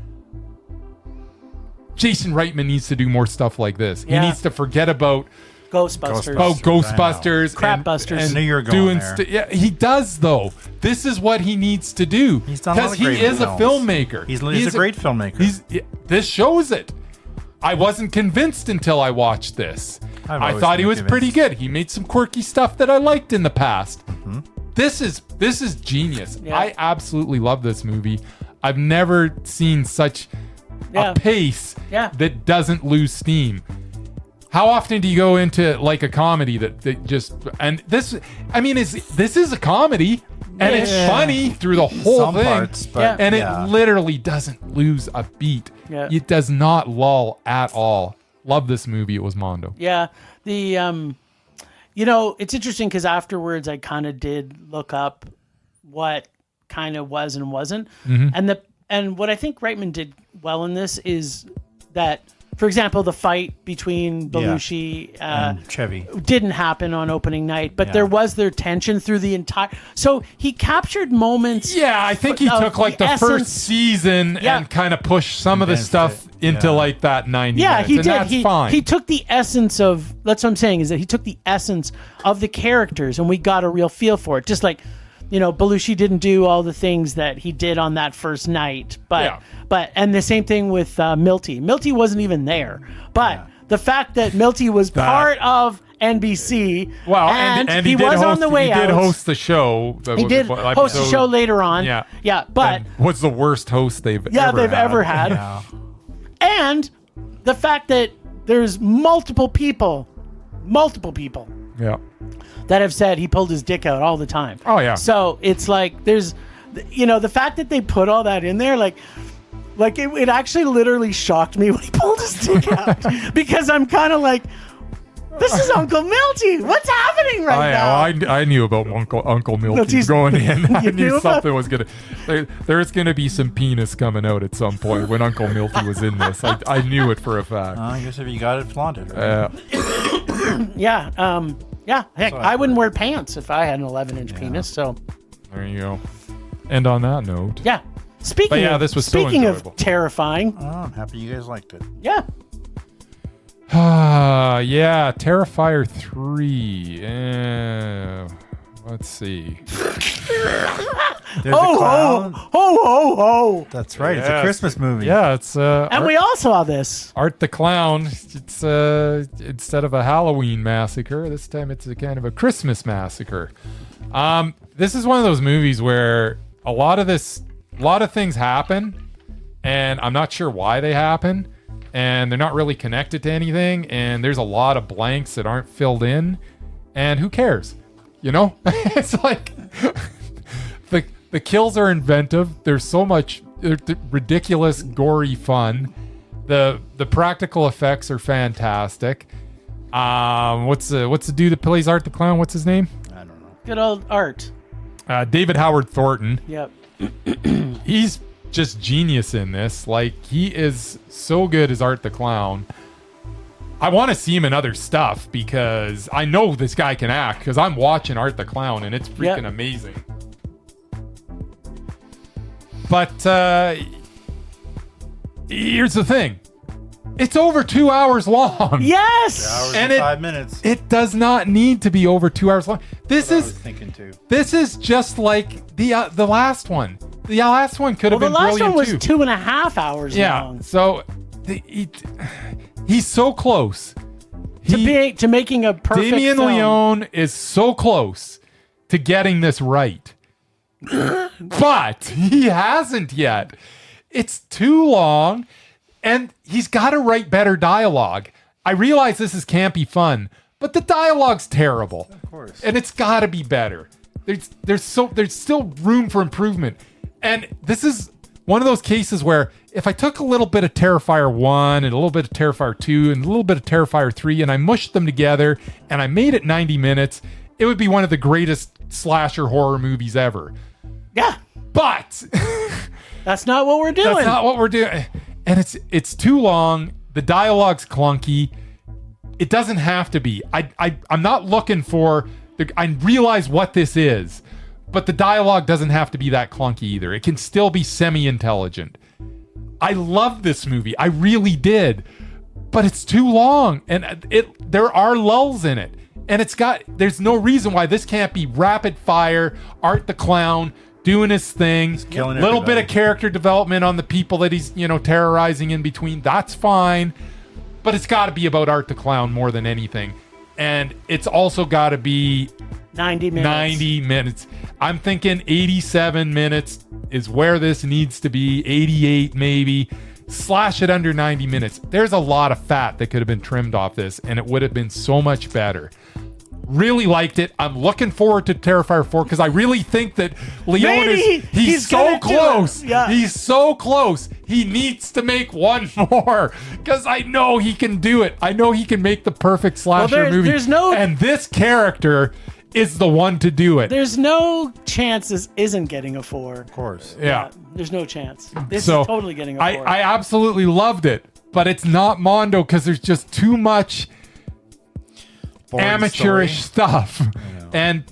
Speaker 1: Jason Reitman needs to do more stuff like this.
Speaker 2: Yeah.
Speaker 1: He needs to forget about
Speaker 2: Ghostbusters.
Speaker 1: Ghostbusters.
Speaker 2: Crapbusters.
Speaker 3: I knew you were going there.
Speaker 1: Yeah, he does though. This is what he needs to do.
Speaker 3: He's done a lot of
Speaker 1: he
Speaker 3: great
Speaker 1: is
Speaker 3: films.
Speaker 1: a filmmaker.
Speaker 3: He's a great filmmaker.
Speaker 1: This shows it. I wasn't convinced until I watched this. I thought he was pretty good. He made some quirky stuff that I liked in the past.
Speaker 3: Mm-hmm.
Speaker 1: This is genius.
Speaker 2: Yeah.
Speaker 1: I absolutely love this movie. I've never seen such a pace that doesn't lose steam. How often do you go into like a comedy that just, and this, I mean, this is a comedy and it's funny through the whole
Speaker 3: Some
Speaker 1: thing.
Speaker 3: parts, but
Speaker 1: and it literally doesn't lose a beat.
Speaker 2: Yeah.
Speaker 1: It does not lull at all. Love this movie. It was Mondo.
Speaker 2: Yeah. The, you know, it's interesting because afterwards I kind of did look up what kind of was and wasn't.
Speaker 1: Mm-hmm.
Speaker 2: And what I think Reitman did well in this is that, for example, the fight between Belushi
Speaker 3: and Chevy
Speaker 2: didn't happen on opening night, but there was their tension through the entire. So he captured moments.
Speaker 1: Yeah, I think he took like the first season and kind of pushed some of the stuff into like that 90 minutes.
Speaker 2: He
Speaker 1: and
Speaker 2: did.
Speaker 1: That's fine.
Speaker 2: He took the essence of. That's what I'm saying is that he took the essence of the characters, and we got a real feel for it. Just like Belushi didn't do all the things that he did on that first night. But and the same thing with Milty. Milty wasn't even there. But the fact that Milty was part of NBC, and he was on the way out.
Speaker 1: He did host the show.
Speaker 2: He did host the show later on. Yeah, but
Speaker 1: was the worst host they've
Speaker 2: ever had. Yeah. And the fact that there's multiple people that have said he pulled his dick out all the time.
Speaker 1: Oh yeah.
Speaker 2: So it's like there's, the fact that they put all that in there, like it actually literally shocked me when he pulled his dick out because I'm kind of like, this is Uncle Milty. What's happening now?
Speaker 1: Well, I knew about Uncle Milty going in. I knew something was gonna. There's gonna be some penis coming out at some point when Uncle Milty was in this. I knew it for a fact.
Speaker 3: I guess if you got it flaunted. Right?
Speaker 2: Yeah. Heck, I wouldn't wear pants if I had an 11-inch penis. So
Speaker 1: there you go. And on that note,
Speaker 2: Speaking of terrifying,
Speaker 3: I'm happy you guys liked it.
Speaker 2: Yeah.
Speaker 1: Terrifier 3. Let's see.
Speaker 3: There's a clown.
Speaker 2: Ho.
Speaker 3: That's right. It's a Christmas movie.
Speaker 1: Yeah, it's
Speaker 2: and we all saw this.
Speaker 1: Art the Clown. It's instead of a Halloween massacre, this time it's a kind of a Christmas massacre. This is one of those movies where a lot of things happen, and I'm not sure why they happen. And they're not really connected to anything, and there's a lot of blanks that aren't filled in, and who cares? It's like the kills are inventive. There's so much ridiculous, gory fun. The practical effects are fantastic. What's the dude that plays Art the Clown? What's his name?
Speaker 3: I don't know.
Speaker 2: Good old Art.
Speaker 1: David Howard Thornton.
Speaker 2: Yep.
Speaker 1: He's just genius in this. Like, he is so good as Art the Clown. I want to see him in other stuff because I know this guy can act because I'm watching Art the Clown and it's freaking amazing. But here's the thing. It's over 2 hours long.
Speaker 2: Yes!
Speaker 3: 2 hours
Speaker 1: and
Speaker 3: 5 minutes.
Speaker 1: It does not need to be over 2 hours long. This is
Speaker 3: thinking too.
Speaker 1: This is just like the last one. The last one could have been brilliant too.
Speaker 2: The last one was 2.5 hours long.
Speaker 1: So he's so close
Speaker 2: to making a perfect
Speaker 1: Damien
Speaker 2: film.
Speaker 1: Leone is so close to getting this right. But he hasn't yet. It's too long, and he's got to write better dialogue. I realize this is campy fun, but the dialogue's terrible.
Speaker 3: Of course.
Speaker 1: And it's got to be better. There's still room for improvement. And this is one of those cases where if I took a little bit of Terrifier 1 and a little bit of Terrifier 2 and a little bit of Terrifier 3 and I mushed them together and I made it 90 minutes, it would be one of the greatest slasher horror movies ever.
Speaker 2: Yeah.
Speaker 1: But
Speaker 2: that's not what we're doing.
Speaker 1: That's not what we're doing. And it's too long. The dialogue's clunky. It doesn't have to be. I'm not looking for I realize what this is. But the dialogue doesn't have to be that clunky either. It can still be semi-intelligent. I love this movie. I really did. But it's too long. And there are lulls in it. And there's no reason why this can't be rapid fire, Art the Clown, doing his thing. Little bit of character development on the people that he's, terrorizing in between. That's fine. But it's got to be about Art the Clown more than anything. And it's also got to be
Speaker 2: 90 minutes.
Speaker 1: 90 minutes. I'm thinking 87 minutes is where this needs to be. 88 maybe. Slash it under 90 minutes. There's a lot of fat that could have been trimmed off this, and it would have been so much better. Really liked it. I'm looking forward to Terrifier 4 because I really think that Leone he's so close.
Speaker 2: Yeah.
Speaker 1: He's so close. He needs to make one more because I know he can do it. I know he can make the perfect slasher movie. And this character is the one to do it.
Speaker 2: There's no chance this isn't getting a 4.
Speaker 3: Of course.
Speaker 1: Yeah.
Speaker 2: There's no chance. This is totally getting a 4.
Speaker 1: I absolutely loved it, but it's not Mondo because there's just too much amateurish stuff. And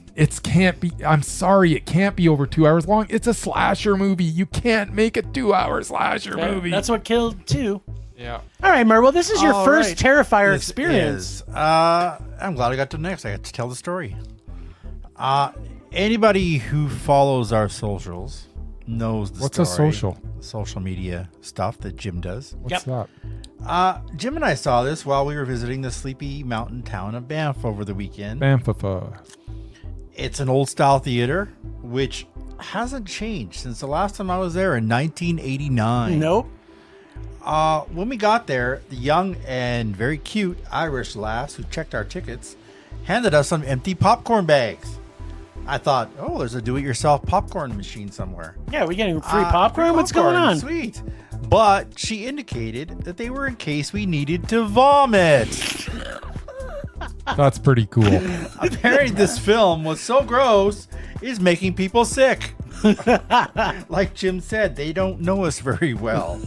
Speaker 1: I'm sorry, it can't be over 2 hours long. It's a slasher movie. You can't make a 2 hour slasher movie.
Speaker 2: That's what killed 2.
Speaker 1: Yeah.
Speaker 2: All right, Mer. Well, this is your first Terrifier experience.
Speaker 3: I'm glad I got to next. I got to tell the story. Anybody who follows our socials knows the
Speaker 1: What's
Speaker 3: story.
Speaker 1: a social?
Speaker 3: Social media stuff that Jim does.
Speaker 1: What's that?
Speaker 3: Jim and I saw this while we were visiting the sleepy mountain town of Banff over the weekend.
Speaker 1: Banfafa.
Speaker 3: It's an old style theater, which hasn't changed since the last time I was there in 1989.
Speaker 2: Nope.
Speaker 3: When we got there, the young and very cute Irish lass who checked our tickets handed us some empty popcorn bags. I thought, oh, there's a do-it-yourself popcorn machine somewhere.
Speaker 2: Yeah, we're getting free popcorn?
Speaker 3: Free
Speaker 2: What's going on?
Speaker 3: Sweet. But she indicated that they were in case we needed to vomit.
Speaker 1: That's pretty cool.
Speaker 3: Apparently, this film was so gross, it's making people sick. Like Jim said, they don't know us very well.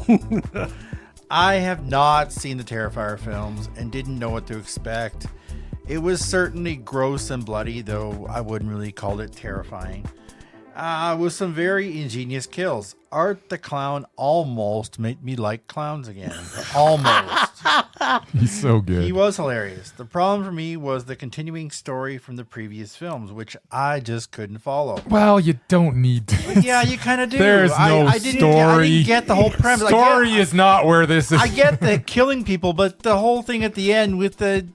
Speaker 3: I have not seen the Terrifier films and didn't know what to expect. It was certainly gross and bloody, though I wouldn't really call it terrifying. With some very ingenious kills. Art the Clown almost made me like clowns again. Almost.
Speaker 1: He's so good.
Speaker 3: He was hilarious. The problem for me was the continuing story from the previous films, which I just couldn't follow.
Speaker 1: Well, you don't need to.
Speaker 3: Yeah, you kind of do.
Speaker 1: There's no
Speaker 3: I
Speaker 1: story.
Speaker 3: didn't get the whole premise.
Speaker 1: Story is not where this is.
Speaker 3: I get the killing people, but the whole thing at the end with the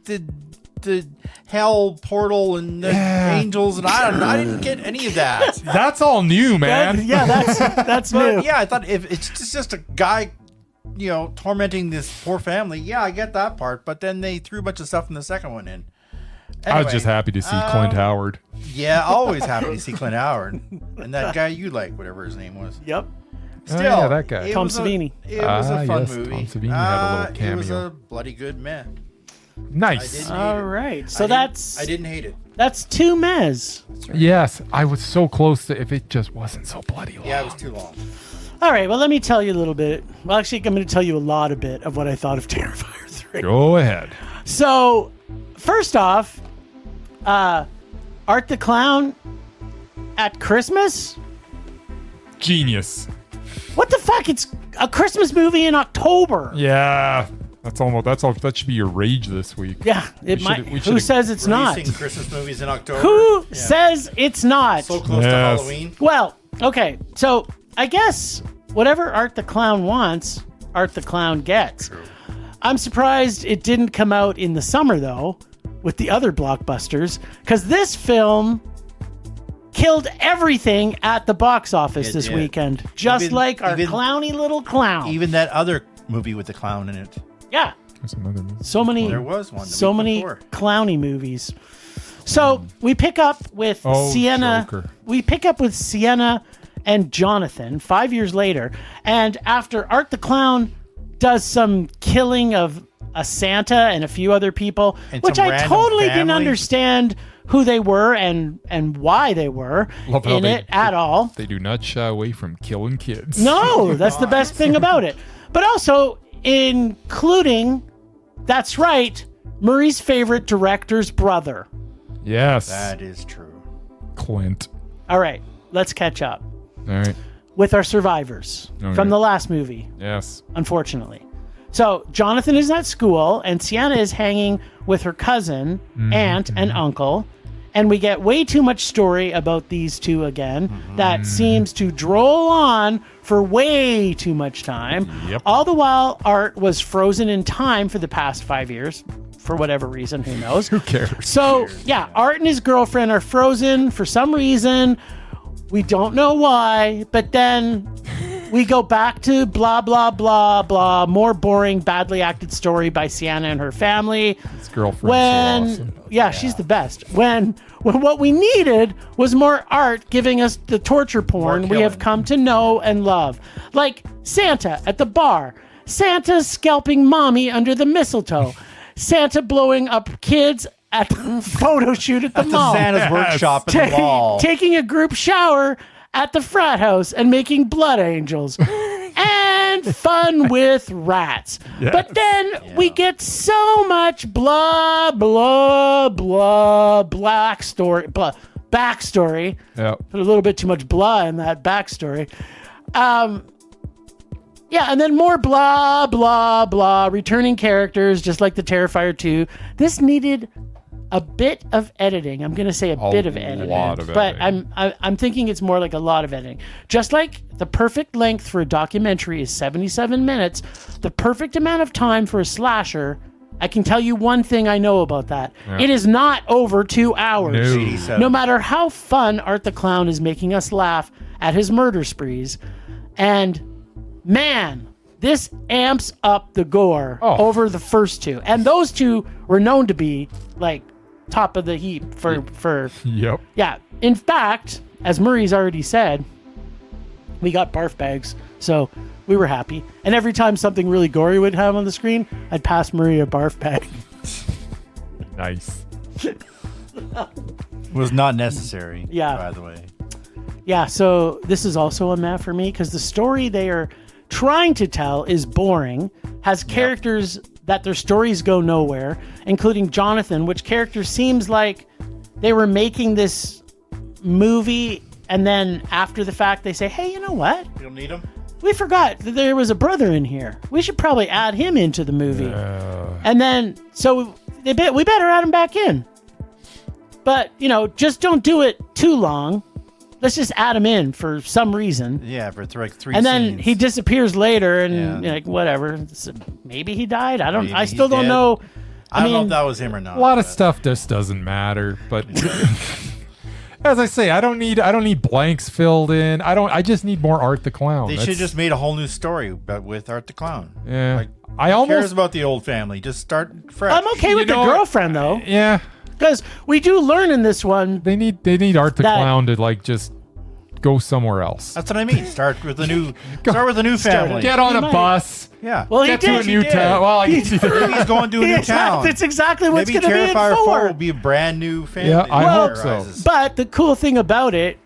Speaker 3: hell portal and the angels, and I didn't get any of that.
Speaker 1: That's all new, man.
Speaker 2: That's
Speaker 3: But
Speaker 2: new.
Speaker 3: yeah, I thought if it's just a guy, tormenting this poor family. Yeah, I get that part. But then they threw a bunch of stuff in the second one in.
Speaker 1: I was
Speaker 3: Anyway,
Speaker 1: just happy to see Clint Howard.
Speaker 3: Yeah, always happy to see Clint Howard and that guy you like, whatever his name was.
Speaker 2: Yep.
Speaker 3: Still,
Speaker 1: yeah, that guy.
Speaker 3: it
Speaker 2: Tom
Speaker 3: was a-
Speaker 2: Savini.
Speaker 3: It was a fun
Speaker 1: yes,
Speaker 3: movie.
Speaker 1: Tom Savini had a little
Speaker 3: It was
Speaker 1: cameo.
Speaker 3: a bloody good man.
Speaker 1: Nice.
Speaker 2: All right. So
Speaker 3: I didn't hate it.
Speaker 2: that's two mez.
Speaker 1: Yes, I was so close to if it just wasn't so bloody long.
Speaker 3: Yeah, it was too long.
Speaker 2: All right. Well, let me tell you a little bit. Well, actually, I'm going to tell you a lot of bit of what I thought of Terrifier 3.
Speaker 1: Go ahead.
Speaker 2: So, first off, Art the Clown at Christmas?
Speaker 1: Genius.
Speaker 2: What the fuck? It's a Christmas movie in October.
Speaker 1: Yeah. That's almost. That should be your rage this week.
Speaker 2: Yeah, it
Speaker 1: We
Speaker 2: might.
Speaker 1: should've- we
Speaker 2: Who
Speaker 1: should've-
Speaker 2: says it's not?
Speaker 3: Releasing Christmas movies in October.
Speaker 2: Who
Speaker 3: Yeah.
Speaker 2: says it's not?
Speaker 3: So close to
Speaker 1: Yes.
Speaker 3: Halloween.
Speaker 2: Well, okay. So I guess whatever Art the Clown wants, Art the Clown gets. I'm surprised it didn't come out in the summer though, with the other blockbusters, because this film killed everything at the box office
Speaker 3: It
Speaker 2: this
Speaker 3: did.
Speaker 2: weekend, just
Speaker 3: Even-
Speaker 2: like our
Speaker 3: even-
Speaker 2: clowny little clown.
Speaker 3: Even that other movie with the clown in it.
Speaker 2: Yeah,
Speaker 1: There's another movie.
Speaker 2: so many.
Speaker 3: There was one. the
Speaker 2: So
Speaker 3: week
Speaker 2: many
Speaker 3: before.
Speaker 2: clowny movies. So we pick up with
Speaker 1: Oh,
Speaker 2: Sienna.
Speaker 1: Joker.
Speaker 2: We pick up with Sienna and Jonathan 5 years later, and after Art the Clown does some killing of a Santa and a few other people,
Speaker 3: And
Speaker 2: which
Speaker 3: some
Speaker 2: I
Speaker 3: random
Speaker 2: totally didn't
Speaker 3: family.
Speaker 2: understand who they were and why they were
Speaker 1: Love how
Speaker 2: in
Speaker 1: they-
Speaker 2: it at all.
Speaker 1: They do not shy away from killing kids.
Speaker 2: No, that's the best thing about it. But also including, that's right, Murray's favorite director's brother.
Speaker 1: Yes.
Speaker 3: That is true.
Speaker 1: Clint.
Speaker 2: All right, let's catch up
Speaker 1: All right.
Speaker 2: with our survivors
Speaker 1: Okay.
Speaker 2: from the last movie,
Speaker 1: Yes.
Speaker 2: unfortunately. So Jonathan is at school and Sienna is hanging with her cousin, aunt, and uncle. And we get way too much story about these two again that seems to droll on for way too much time.
Speaker 1: Yep.
Speaker 2: All the while, Art was frozen in time for the past 5 years. For whatever reason, who knows?
Speaker 1: Who cares?
Speaker 2: So, yeah, Art and his girlfriend are frozen for some reason. We don't know why, but then we go back to blah, blah, blah, blah. More boring, badly acted story by Sienna and her family.
Speaker 1: His girlfriend's
Speaker 2: When,
Speaker 1: so awesome.
Speaker 2: yeah, she's the best. When what we needed was more Art giving us the torture porn we have
Speaker 3: killing.
Speaker 2: come to know and love. Like Santa at the bar. Santa scalping mommy under the mistletoe. Santa blowing up kids at the photo shoot at the mall.
Speaker 3: Santa's
Speaker 1: Yes.
Speaker 3: workshop at the mall.
Speaker 2: Taking a group shower at the frat house and making blood angels. And fun with rats.
Speaker 1: Yes.
Speaker 2: But then we get so much blah, blah, blah, backstory.
Speaker 1: Yeah.
Speaker 2: Put a little bit too much blah in that backstory. Yeah, and then more blah, blah, blah, returning characters, just like the Terrifier 2. This needed a bit of editing. I'm going to say a bit of editing.
Speaker 1: Lot of
Speaker 2: but
Speaker 1: editing.
Speaker 2: I'm thinking it's more like a lot of editing. Just like the perfect length for a documentary is 77 minutes, the perfect amount of time for a slasher, I can tell you one thing I know about that.
Speaker 1: Yeah.
Speaker 2: It is not over 2 hours.
Speaker 1: No.
Speaker 3: 87.
Speaker 2: No matter how fun Art the Clown is making us laugh at his murder sprees. And man, this amps up the gore over the first two. And those two were known to be like top of the heap for
Speaker 1: Yep.
Speaker 2: yeah. In fact, as Murray's already said, we got barf bags, so we were happy. And every time something really gory would have on the screen, I'd pass Murray a barf bag.
Speaker 1: Nice.
Speaker 3: Was not necessary.
Speaker 2: Yeah.
Speaker 3: By the way.
Speaker 2: Yeah, so this is also a meh for me because the story they are trying to tell is boring, has characters that their stories go nowhere, including Jonathan, which character seems like they were making this movie and then after the fact they say, hey, you know what?
Speaker 3: You don't need them?
Speaker 2: We forgot that there was a brother in here. We should probably add him into the movie. And then, so we better add him back in. But, just don't do it too long. Let's just add him in for some reason.
Speaker 3: Yeah, for like 3
Speaker 2: And then
Speaker 3: scenes.
Speaker 2: he disappears later and
Speaker 3: Yeah.
Speaker 2: like, whatever. So maybe he died. I
Speaker 3: Maybe
Speaker 2: still
Speaker 3: he's
Speaker 2: don't
Speaker 3: dead.
Speaker 2: know.
Speaker 3: I don't know if that was him or not.
Speaker 1: A lot of
Speaker 3: but-
Speaker 1: stuff just doesn't matter, but as I say, I don't need blanks filled in. I just need more Art the Clown.
Speaker 3: They should have just made a whole new story, but with Art the Clown.
Speaker 1: Yeah.
Speaker 3: Like,
Speaker 1: I
Speaker 3: who cares
Speaker 1: almost
Speaker 3: about the old family? Just start fresh.
Speaker 2: I'm okay with the
Speaker 1: know-
Speaker 2: girlfriend though,
Speaker 1: yeah.
Speaker 2: because we do learn in this one.
Speaker 1: They need Art the
Speaker 2: That-
Speaker 1: Clown to like just go somewhere else.
Speaker 3: That's what I mean. Start with a new family.
Speaker 1: Get on
Speaker 2: He
Speaker 1: a
Speaker 2: might.
Speaker 1: bus.
Speaker 3: Yeah.
Speaker 2: Well,
Speaker 1: Get
Speaker 2: he
Speaker 1: to
Speaker 2: did.
Speaker 1: a new
Speaker 3: did.
Speaker 1: town. Well, I can see that.
Speaker 3: Maybe he's going to a new town.
Speaker 2: That's exactly what's
Speaker 3: Maybe
Speaker 2: going to be in
Speaker 3: Terrifier 4
Speaker 2: 4.
Speaker 3: will be a brand new family.
Speaker 1: Yeah, I
Speaker 3: that
Speaker 1: hope so.
Speaker 3: arises.
Speaker 2: But the cool thing about it,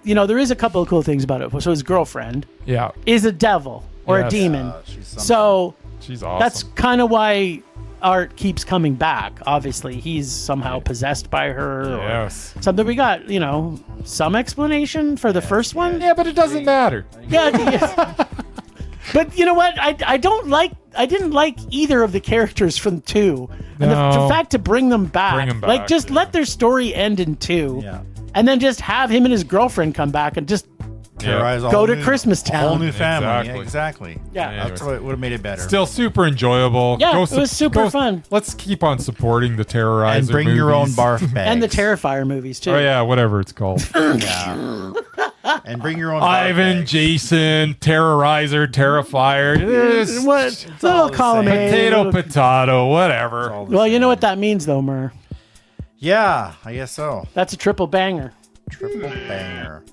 Speaker 2: there is a couple of cool things about it. So his girlfriend
Speaker 1: Yeah.
Speaker 2: is a devil or a
Speaker 1: Yes.
Speaker 2: demon.
Speaker 3: She's something.
Speaker 2: So
Speaker 1: She's awesome.
Speaker 2: that's kind of why Art keeps coming back. Obviously, he's somehow possessed by her or
Speaker 1: yes.
Speaker 2: something. We got, some explanation for the first one.
Speaker 1: Yeah, but it doesn't matter.
Speaker 2: Yeah. But you know what? I didn't like either of the characters from 2. And
Speaker 1: No.
Speaker 2: the fact to bring them back.
Speaker 1: Bring 'em
Speaker 2: Like,
Speaker 1: back,
Speaker 2: just let their story end in 2.
Speaker 3: Yeah.
Speaker 2: And then just have him and his girlfriend come back and just
Speaker 3: Terrorize a
Speaker 2: Go
Speaker 3: whole
Speaker 2: to
Speaker 3: new-
Speaker 2: Christmas
Speaker 3: a whole
Speaker 2: Town.
Speaker 3: new family.
Speaker 1: Exactly.
Speaker 3: Yeah, exactly.
Speaker 2: Yeah.
Speaker 3: That's what would have made it better.
Speaker 1: Still super enjoyable.
Speaker 2: Yeah, it was super fun.
Speaker 1: Let's keep on supporting the Terrorizer
Speaker 3: and bring your own
Speaker 1: movies.
Speaker 3: barf bags.
Speaker 2: and the Terrifier movies too.
Speaker 1: Oh yeah, whatever it's called.
Speaker 3: Yeah. And bring your own barf
Speaker 1: Ivan,
Speaker 3: bags.
Speaker 1: Jason, Terrorizer, Terrifier. It's
Speaker 2: What
Speaker 3: all
Speaker 2: little
Speaker 3: the
Speaker 2: column
Speaker 3: same.
Speaker 2: A,
Speaker 1: potato,
Speaker 2: little-
Speaker 1: potato,
Speaker 3: It's
Speaker 1: whatever.
Speaker 3: all the
Speaker 2: Well, you know
Speaker 3: same.
Speaker 2: what that means though, Mur.
Speaker 3: Yeah, I guess so.
Speaker 2: That's a triple banger.
Speaker 3: Triple banger.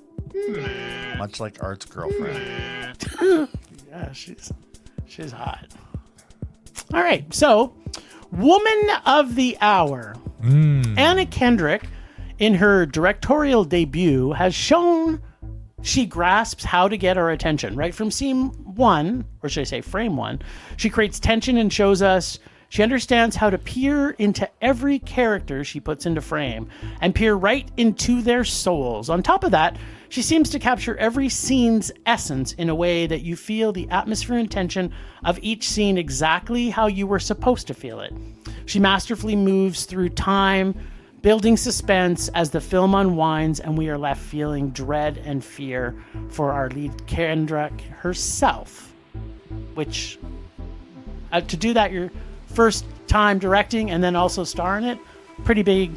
Speaker 3: Much like Art's girlfriend.
Speaker 2: Yeah, she's hot. All right, so Woman of the Hour. Anna Kendrick, in her directorial debut, has shown she grasps how to get our attention. Right from scene 1, or should I say frame 1, she creates tension and shows us she understands how to peer into every character she puts into frame and peer right into their souls. On top of that, she seems to capture every scene's essence in a way that you feel the atmosphere and tension of each scene exactly how you were supposed to feel it. She masterfully moves through time, building suspense as the film unwinds and we are left feeling dread and fear for our lead Kendrick herself. Which, to do that your first time directing and then also star in it, pretty big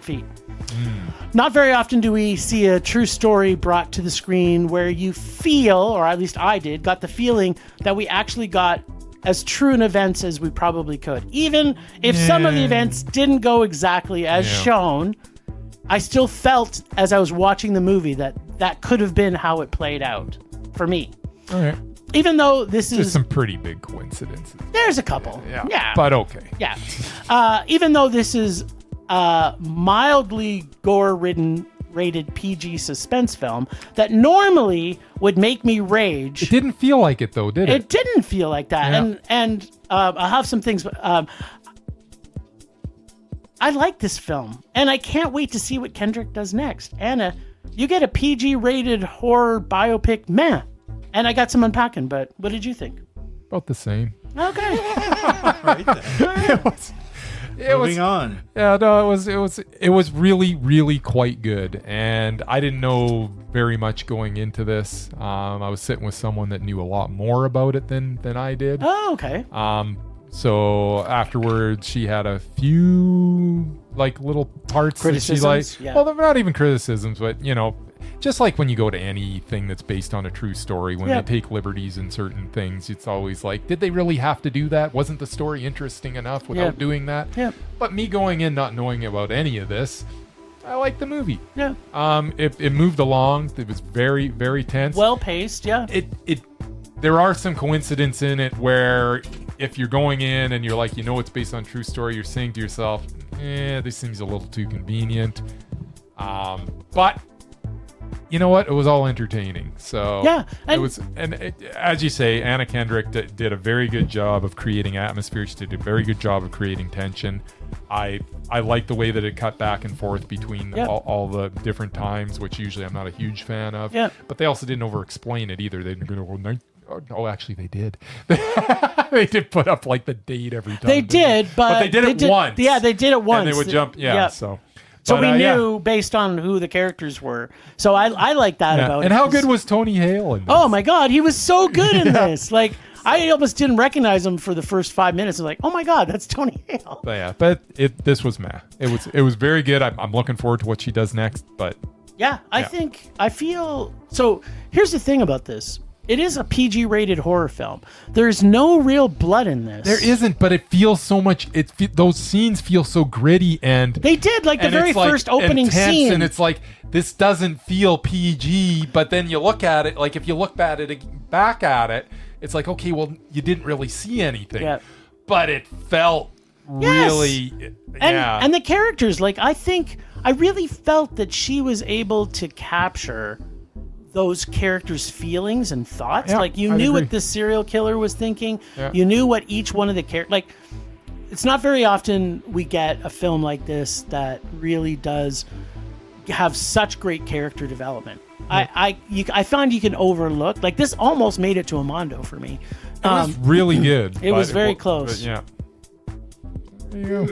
Speaker 2: feat. Not very often do we see a true story brought to the screen where you feel, or at least I did, got the feeling that we actually got as true an events as we probably could. Even if some of the events didn't go exactly as shown, I still felt as I was watching the movie that could have been how it played out for me.
Speaker 1: All right.
Speaker 2: Even though this
Speaker 1: There's
Speaker 2: is...
Speaker 1: some pretty big coincidences.
Speaker 2: There's a couple. Yeah.
Speaker 1: But okay.
Speaker 2: Yeah. Even though this is a mildly gore-ridden rated PG suspense film that normally would make me rage.
Speaker 1: It didn't feel like it though, did it?
Speaker 2: It didn't feel like that.
Speaker 1: Yeah.
Speaker 2: And I'll have some things. I like this film, and I can't wait to see what Kendrick does next. Anna, you get a PG rated horror biopic, meh. And I got some unpacking, but what did you think?
Speaker 1: About the same.
Speaker 2: Okay.
Speaker 3: Right there. Moving on.
Speaker 1: Yeah, no, it was really, really quite good, and I didn't know very much going into this. I was sitting with someone that knew a lot more about it than I did.
Speaker 2: Oh, okay.
Speaker 1: So afterwards, she had a few like little parts that she liked.
Speaker 2: Yeah.
Speaker 1: Well, they're not even criticisms, but you know, just like when you go to anything that's based on a true story, when they take liberties in certain things, it's always like, did they really have to do that? Wasn't the story interesting enough without doing that?
Speaker 2: Yeah.
Speaker 1: But me going in not knowing about any of this, I liked the movie.
Speaker 2: Yeah.
Speaker 1: It moved along. It was very, very tense.
Speaker 2: Well paced. Yeah.
Speaker 1: There are some coincidences in it where if you're going in and you're like, you know, it's based on true story, you're saying to yourself, this seems a little too convenient. But you know what? It was all entertaining. So
Speaker 2: yeah,
Speaker 1: as you say, Anna Kendrick did a very good job of creating atmosphere. She did a very good job of creating tension. I like the way that it cut back and forth between all the different times, which usually I'm not a huge fan of.
Speaker 2: Yeah. But
Speaker 1: they also didn't over-explain it either. They didn't go, oh, actually, they did. They did put up like the date every time.
Speaker 2: They did, but
Speaker 1: they did it once.
Speaker 2: Yeah, they did it once.
Speaker 1: And they would jump. Yeah. So.
Speaker 2: So we knew based on who the characters were. So I like that about it.
Speaker 1: And how good was Tony Hale in this?
Speaker 2: Oh my God, he was so good in this. Like I almost didn't recognize him for the first 5 minutes. I was like, oh my God, that's Tony Hale.
Speaker 1: But this was meh. It was very good. I'm looking forward to what she does next. But
Speaker 2: I feel so. Here's the thing about this. It is a PG-rated horror film. There's no real blood in this.
Speaker 1: There isn't, but it feels so much. Those scenes feel so gritty, and
Speaker 2: they did like the very first opening
Speaker 1: intense,
Speaker 2: scene,
Speaker 1: and it's like this doesn't feel PG. But then you look at it, like if you look back at it, it's like, okay, well, you didn't really see anything, but it felt really,
Speaker 2: and the characters. Like I really felt that she was able to capture those characters' feelings and thoughts. Like you knew what the serial killer was thinking. You knew what each one of the characters. Like it's not very often we get a film like this that really does have such great character development. I find you can overlook. Like this almost made it to a Mondo for me.
Speaker 1: It was really good.
Speaker 2: It was very close.
Speaker 1: Yeah. There you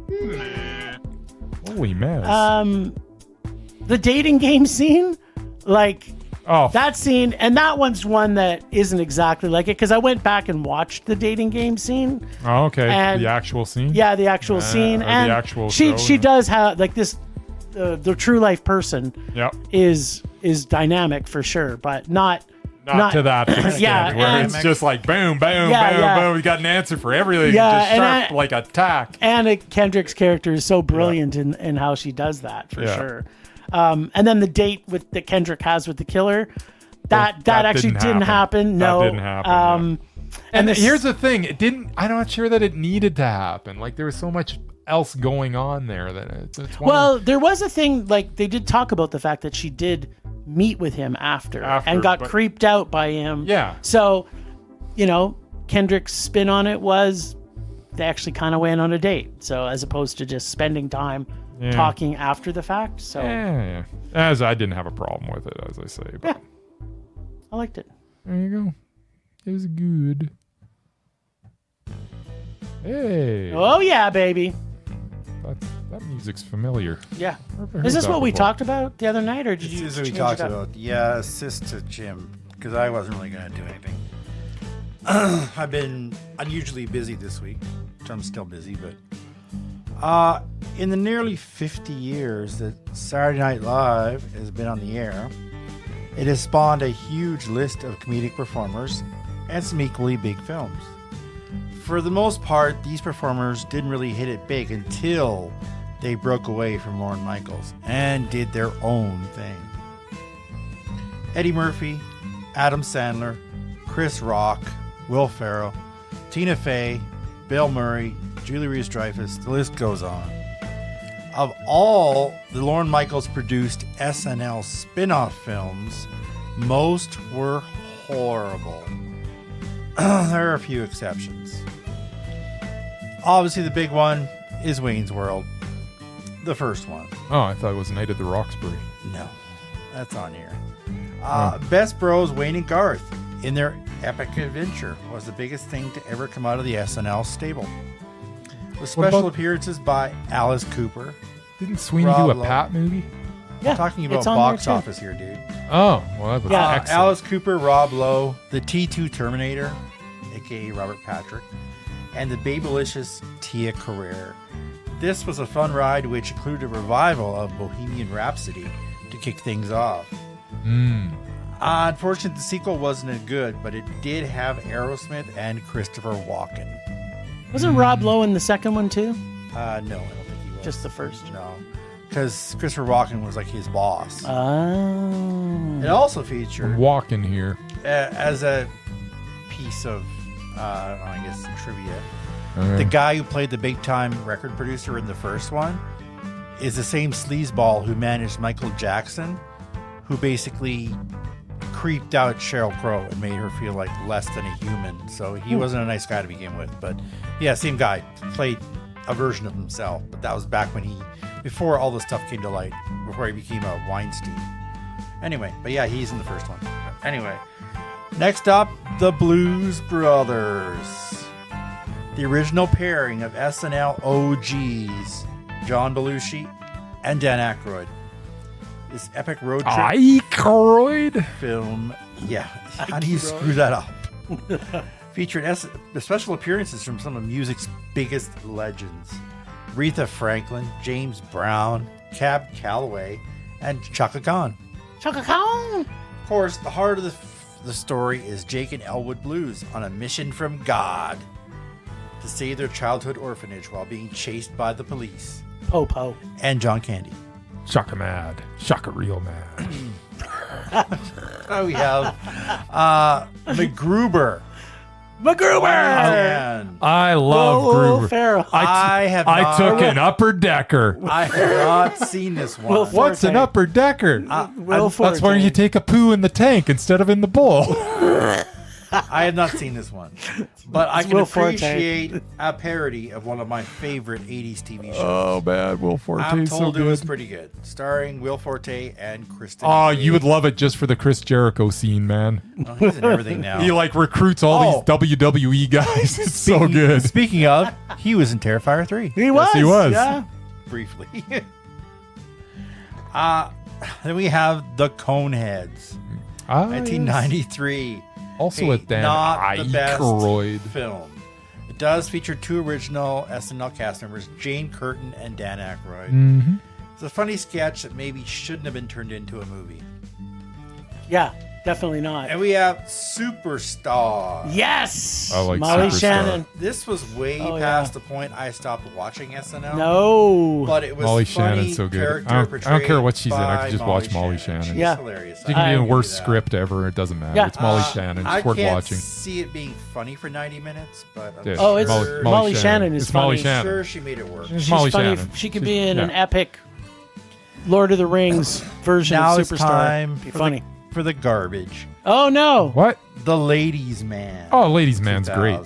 Speaker 1: go. Holy mess.
Speaker 2: The dating game scene. Like that scene, and that one's one that isn't exactly like it because I went back and watched the dating game scene.
Speaker 1: Oh, okay. And the actual scene?
Speaker 2: Yeah, the actual scene. And
Speaker 1: the actual
Speaker 2: she does have like this the true life person is dynamic for sure, but not
Speaker 1: to that extent where it's just like boom, boom, boom. You got an answer for everything. Just sharp like attack.
Speaker 2: Anna Kendrick's character is so brilliant in how she does that for sure. And then the date that Kendrick has with the killer, that actually didn't happen. No,
Speaker 1: that didn't happen. And here's the thing: I'm not sure that it needed to happen. Like there was so much else going on there that it's
Speaker 2: there was a thing. Like they did talk about the fact that she did meet with him after and got creeped out by him.
Speaker 1: Yeah.
Speaker 2: So, Kendrick's spin on it was they actually kind of went on a date. So as opposed to just spending time. Talking after the fact, so
Speaker 1: as I didn't have a problem with it, as I say, but
Speaker 2: I liked it.
Speaker 1: There you go. It was good. Hey.
Speaker 2: Oh yeah, baby.
Speaker 1: That music's familiar.
Speaker 2: Yeah. Is this what we talked about the other night, or did you?
Speaker 3: This is what we talked about. Yeah, assist to Jim because I wasn't really going to do anything. I've been unusually busy this week, which I'm still busy, but. In the nearly 50 years that Saturday Night Live has been on the air, it has spawned a huge list of comedic performers and some equally big films. For the most part, these performers didn't really hit it big until they broke away from Lorne Michaels and did their own thing. Eddie Murphy, Adam Sandler, Chris Rock, Will Ferrell, Tina Fey, Bill Murray, Julie Louis-Dreyfus, the list goes on. Of all the Lorne Michaels produced SNL spin-off films, most were horrible. There are a few exceptions. Obviously the big one is Wayne's World. The first one.
Speaker 1: Oh, I thought it was Night at the Roxbury.
Speaker 3: No, that's on here. Best Bros Wayne and Garth in their epic adventure was the biggest thing to ever come out of the SNL stable. With special
Speaker 1: about-
Speaker 3: appearances by Alice Cooper.
Speaker 1: Didn't Sweeney
Speaker 3: Rob
Speaker 1: do a
Speaker 3: Lowe.
Speaker 1: Pat movie?
Speaker 2: Yeah,
Speaker 3: Talking about
Speaker 2: it's on
Speaker 3: box
Speaker 2: there, too.
Speaker 3: office here, dude.
Speaker 1: Oh, well, that was excellent.
Speaker 3: Alice Cooper, Rob Lowe, the T2 Terminator, aka Robert Patrick, and the babylicious Tia Carrere. This was a fun ride which included a revival of Bohemian Rhapsody to kick things off. Unfortunately, the sequel wasn't as good, but it did have Aerosmith and Christopher Walken.
Speaker 2: Wasn't Rob Lowe in the second one too?
Speaker 3: No, I don't think he was.
Speaker 2: Just the first?
Speaker 3: No, because Christopher Walken was like his boss.
Speaker 2: Oh.
Speaker 3: It also featured,
Speaker 1: Walking here.
Speaker 3: as a piece of, I guess, trivia,
Speaker 1: Okay.
Speaker 3: the guy who played the big-time record producer in the first one is the same sleazeball who managed Michael Jackson, who basically creeped out Sheryl Crow and made her feel like less than a human. So he wasn't a nice guy to begin with. But yeah, same guy played a version of himself. But that was back when before all this stuff came to light, before he became a Weinstein. Anyway, but yeah, he's in the first one. Anyway, next up, the Blues Brothers. The original pairing of SNL OGs, John Belushi and Dan Aykroyd. This epic road trip
Speaker 1: Aykroyd?
Speaker 3: film, yeah, how do you screw that up? Featured the special appearances from some of music's biggest legends: Aretha Franklin, James Brown, Cab Calloway, and Chaka Khan.
Speaker 2: Chaka Khan.
Speaker 3: Of course, the heart of the story is Jake and Elwood Blues on a mission from God to save their childhood orphanage while being chased by the police
Speaker 2: Po-po.
Speaker 3: and John Candy.
Speaker 1: Shaka mad. Shaka real mad.
Speaker 3: We have MacGruber.
Speaker 2: MacGruber.
Speaker 3: Man.
Speaker 1: I love
Speaker 2: Will
Speaker 1: Gruber.
Speaker 2: Ferrell.
Speaker 1: I took an upper decker.
Speaker 3: I have not seen this one.
Speaker 2: Will
Speaker 1: What's an
Speaker 2: Forte.
Speaker 1: upper decker?
Speaker 2: Will
Speaker 1: That's where
Speaker 2: Forte.
Speaker 1: you take a poo in the tank instead of in the bowl.
Speaker 3: I have not seen this one, but I can
Speaker 2: Will Forte.
Speaker 3: appreciate a parody of one of my favorite 80s TV shows.
Speaker 1: Oh, man. Will
Speaker 3: I'm
Speaker 1: Forte's so
Speaker 3: told it was
Speaker 1: good.
Speaker 3: pretty good. Starring Will Forte and Kristen.
Speaker 1: Oh,
Speaker 3: Wiig.
Speaker 1: you would love it just for the Chris Jericho scene, man.
Speaker 3: Oh, he's in everything now.
Speaker 1: He like recruits all
Speaker 3: Oh.
Speaker 1: these WWE guys. It's so good.
Speaker 3: Speaking of, he was in Terrifier 3.
Speaker 2: He was.
Speaker 1: he was.
Speaker 2: Yeah.
Speaker 3: Briefly. Then we have The Coneheads.
Speaker 1: Ah,
Speaker 3: 1993.
Speaker 1: Also
Speaker 3: Hey,
Speaker 1: with Dan
Speaker 3: not the best
Speaker 1: Aykroyd.
Speaker 3: film. It does feature two original SNL cast members, Jane Curtin and Dan Aykroyd.
Speaker 1: Mm-hmm.
Speaker 3: It's a funny sketch that maybe shouldn't have been turned into a movie.
Speaker 2: Yeah. Definitely not.
Speaker 3: And we have Superstar.
Speaker 2: Yes.
Speaker 1: I like
Speaker 2: Molly
Speaker 1: Superstar.
Speaker 2: Shannon.
Speaker 3: This was way
Speaker 2: Oh,
Speaker 3: past
Speaker 2: yeah.
Speaker 3: the point I stopped watching SNL.
Speaker 2: No.
Speaker 3: But it was
Speaker 1: Molly
Speaker 3: funny
Speaker 1: Shannon's so good.
Speaker 3: character
Speaker 1: I don't care
Speaker 3: portrayed
Speaker 1: what she's in. I
Speaker 3: by
Speaker 1: could just watch Molly Shannon.
Speaker 3: She's
Speaker 2: Yeah.
Speaker 3: hilarious.
Speaker 1: She can be
Speaker 3: I
Speaker 1: in the
Speaker 3: give
Speaker 1: worst
Speaker 3: you that.
Speaker 1: script ever. It doesn't matter.
Speaker 2: Yeah.
Speaker 1: It's Molly Shannon.
Speaker 3: I
Speaker 1: It's worth
Speaker 3: can't
Speaker 1: watching.
Speaker 3: see it being funny for 90 minutes, but I'm
Speaker 1: Yeah.
Speaker 2: Oh, it's
Speaker 3: sure,
Speaker 2: Molly Shannon is
Speaker 1: It's Molly
Speaker 2: funny.
Speaker 1: Shannon.
Speaker 3: sure she made it work.
Speaker 1: It's
Speaker 2: She's
Speaker 1: Molly
Speaker 2: funny.
Speaker 1: Shannon.
Speaker 2: She could
Speaker 1: She's-
Speaker 2: be in an
Speaker 1: yeah.
Speaker 2: epic Lord of the Rings version
Speaker 3: Now
Speaker 2: of
Speaker 3: it's
Speaker 2: Superstar.
Speaker 3: time
Speaker 2: Be
Speaker 3: for
Speaker 2: funny.
Speaker 3: for the garbage.
Speaker 2: Oh no.
Speaker 1: What?
Speaker 3: The Ladies' Man.
Speaker 1: Oh, Ladies' Man's great.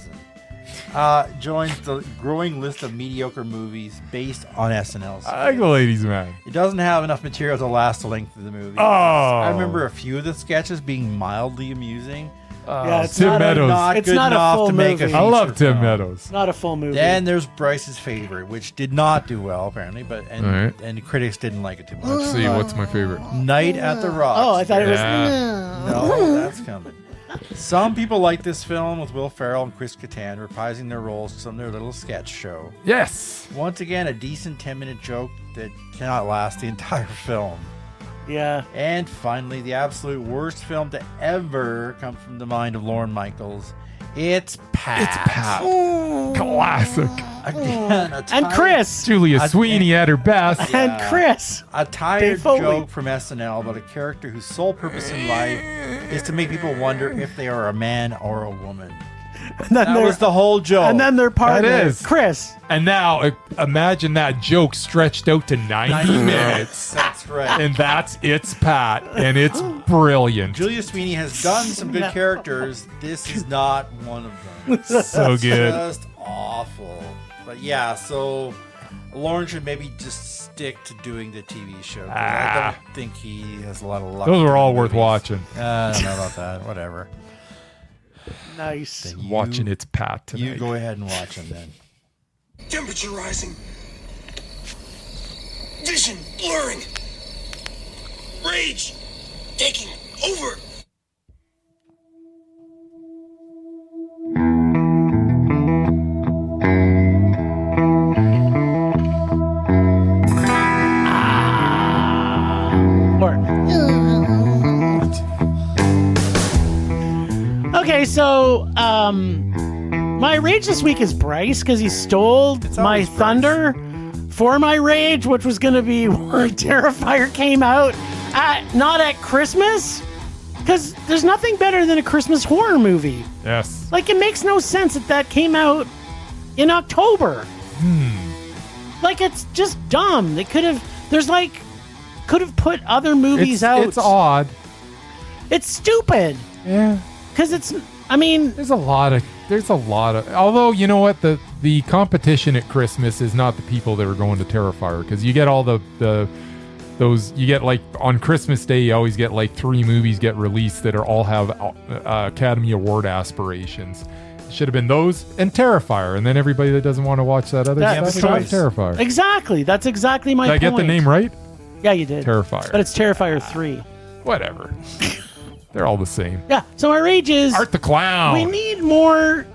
Speaker 3: 2000. Joins the growing list of mediocre movies based on SNL.
Speaker 1: I like the Ladies' Man.
Speaker 3: It doesn't have enough material to last the length of the movie.
Speaker 1: Oh.
Speaker 3: I remember a few of the sketches being mildly amusing.
Speaker 2: Yeah, it's
Speaker 1: Tim
Speaker 2: not
Speaker 1: Meadows.
Speaker 3: Not
Speaker 2: It's
Speaker 3: good
Speaker 2: not a
Speaker 3: enough
Speaker 2: full
Speaker 3: to make a
Speaker 2: movie.
Speaker 1: I love
Speaker 3: feature
Speaker 1: Tim
Speaker 3: film.
Speaker 1: Meadows.
Speaker 2: Not a full movie.
Speaker 3: Then there's Bryce's favorite, which did not do well apparently, but
Speaker 1: All right.
Speaker 3: and critics didn't like it too much.
Speaker 1: Let's see. What's my favorite?
Speaker 3: Night at the Roxbury.
Speaker 2: Oh, I thought it was.
Speaker 1: Yeah.
Speaker 3: No, that's coming. Some people like this film with Will Ferrell and Chris Kattan reprising their roles from their little sketch show.
Speaker 1: Yes.
Speaker 3: Once again, a decent 10-minute joke that cannot last the entire film.
Speaker 2: Yeah.
Speaker 3: And finally, the absolute worst film to ever come from the mind of Lorne Michaels. It's Pat.
Speaker 1: It's Pat. Classic.
Speaker 3: Again,
Speaker 2: And Chris.
Speaker 1: Julia Sweeney at her best.
Speaker 3: Yeah.
Speaker 2: And Chris.
Speaker 3: A tired
Speaker 2: Dave Foley.
Speaker 3: joke from SNL about a character whose sole purpose in life is to make people wonder if they are a man or a woman.
Speaker 2: And then
Speaker 3: That
Speaker 2: their-
Speaker 3: was the whole joke.
Speaker 2: And then their partner,
Speaker 1: That is.
Speaker 2: Chris.
Speaker 1: And now imagine that joke stretched out to 90 minutes.
Speaker 3: That's right.
Speaker 1: And that's It's Pat. And it's brilliant.
Speaker 3: Julia Sweeney has done some good characters. This is not one of them.
Speaker 1: So good.
Speaker 3: Just awful. But yeah, so Lauren should maybe just stick to doing the TV show. 'Cause I don't think he has a lot of luck.
Speaker 1: Those are all
Speaker 3: doing
Speaker 1: worth
Speaker 3: movies.
Speaker 1: watching.
Speaker 3: I don't know about that. Whatever.
Speaker 2: Nice.
Speaker 3: You-
Speaker 1: Watching It's Pat
Speaker 3: You
Speaker 1: tonight.
Speaker 3: go ahead and watch them then.
Speaker 4: Temperature rising. Vision blurring. Rage taking over.
Speaker 2: Okay, so my rage this week is Bryce because he stole my
Speaker 3: always
Speaker 2: thunder for my rage, which was going to be where Terrifier came out not at Christmas, because there's nothing better than a Christmas horror movie.
Speaker 1: Yes.
Speaker 2: Like, it makes no sense that came out in October. Like, it's just dumb. They could have put other movies out.
Speaker 1: It's odd.
Speaker 2: It's stupid.
Speaker 1: Yeah.
Speaker 2: Because
Speaker 1: There's a lot of although, you know what, the competition at Christmas is not the people that are going to Terrifier, because you get all those you get, like, on Christmas Day you always get like 3 movies get released that all have Academy Award aspirations. It should have been those and Terrifier, and then everybody that doesn't want to watch that other
Speaker 2: That's
Speaker 1: stuff
Speaker 3: choice.
Speaker 1: Terrifier.
Speaker 2: Exactly. That's exactly my
Speaker 1: Did I
Speaker 2: point.
Speaker 1: get the name right?
Speaker 2: Yeah, you did.
Speaker 1: Terrifier.
Speaker 2: But it's Terrifier 3.
Speaker 1: Whatever. They're all the same.
Speaker 2: Yeah, so my rage is
Speaker 1: Art the Clown.
Speaker 2: we need more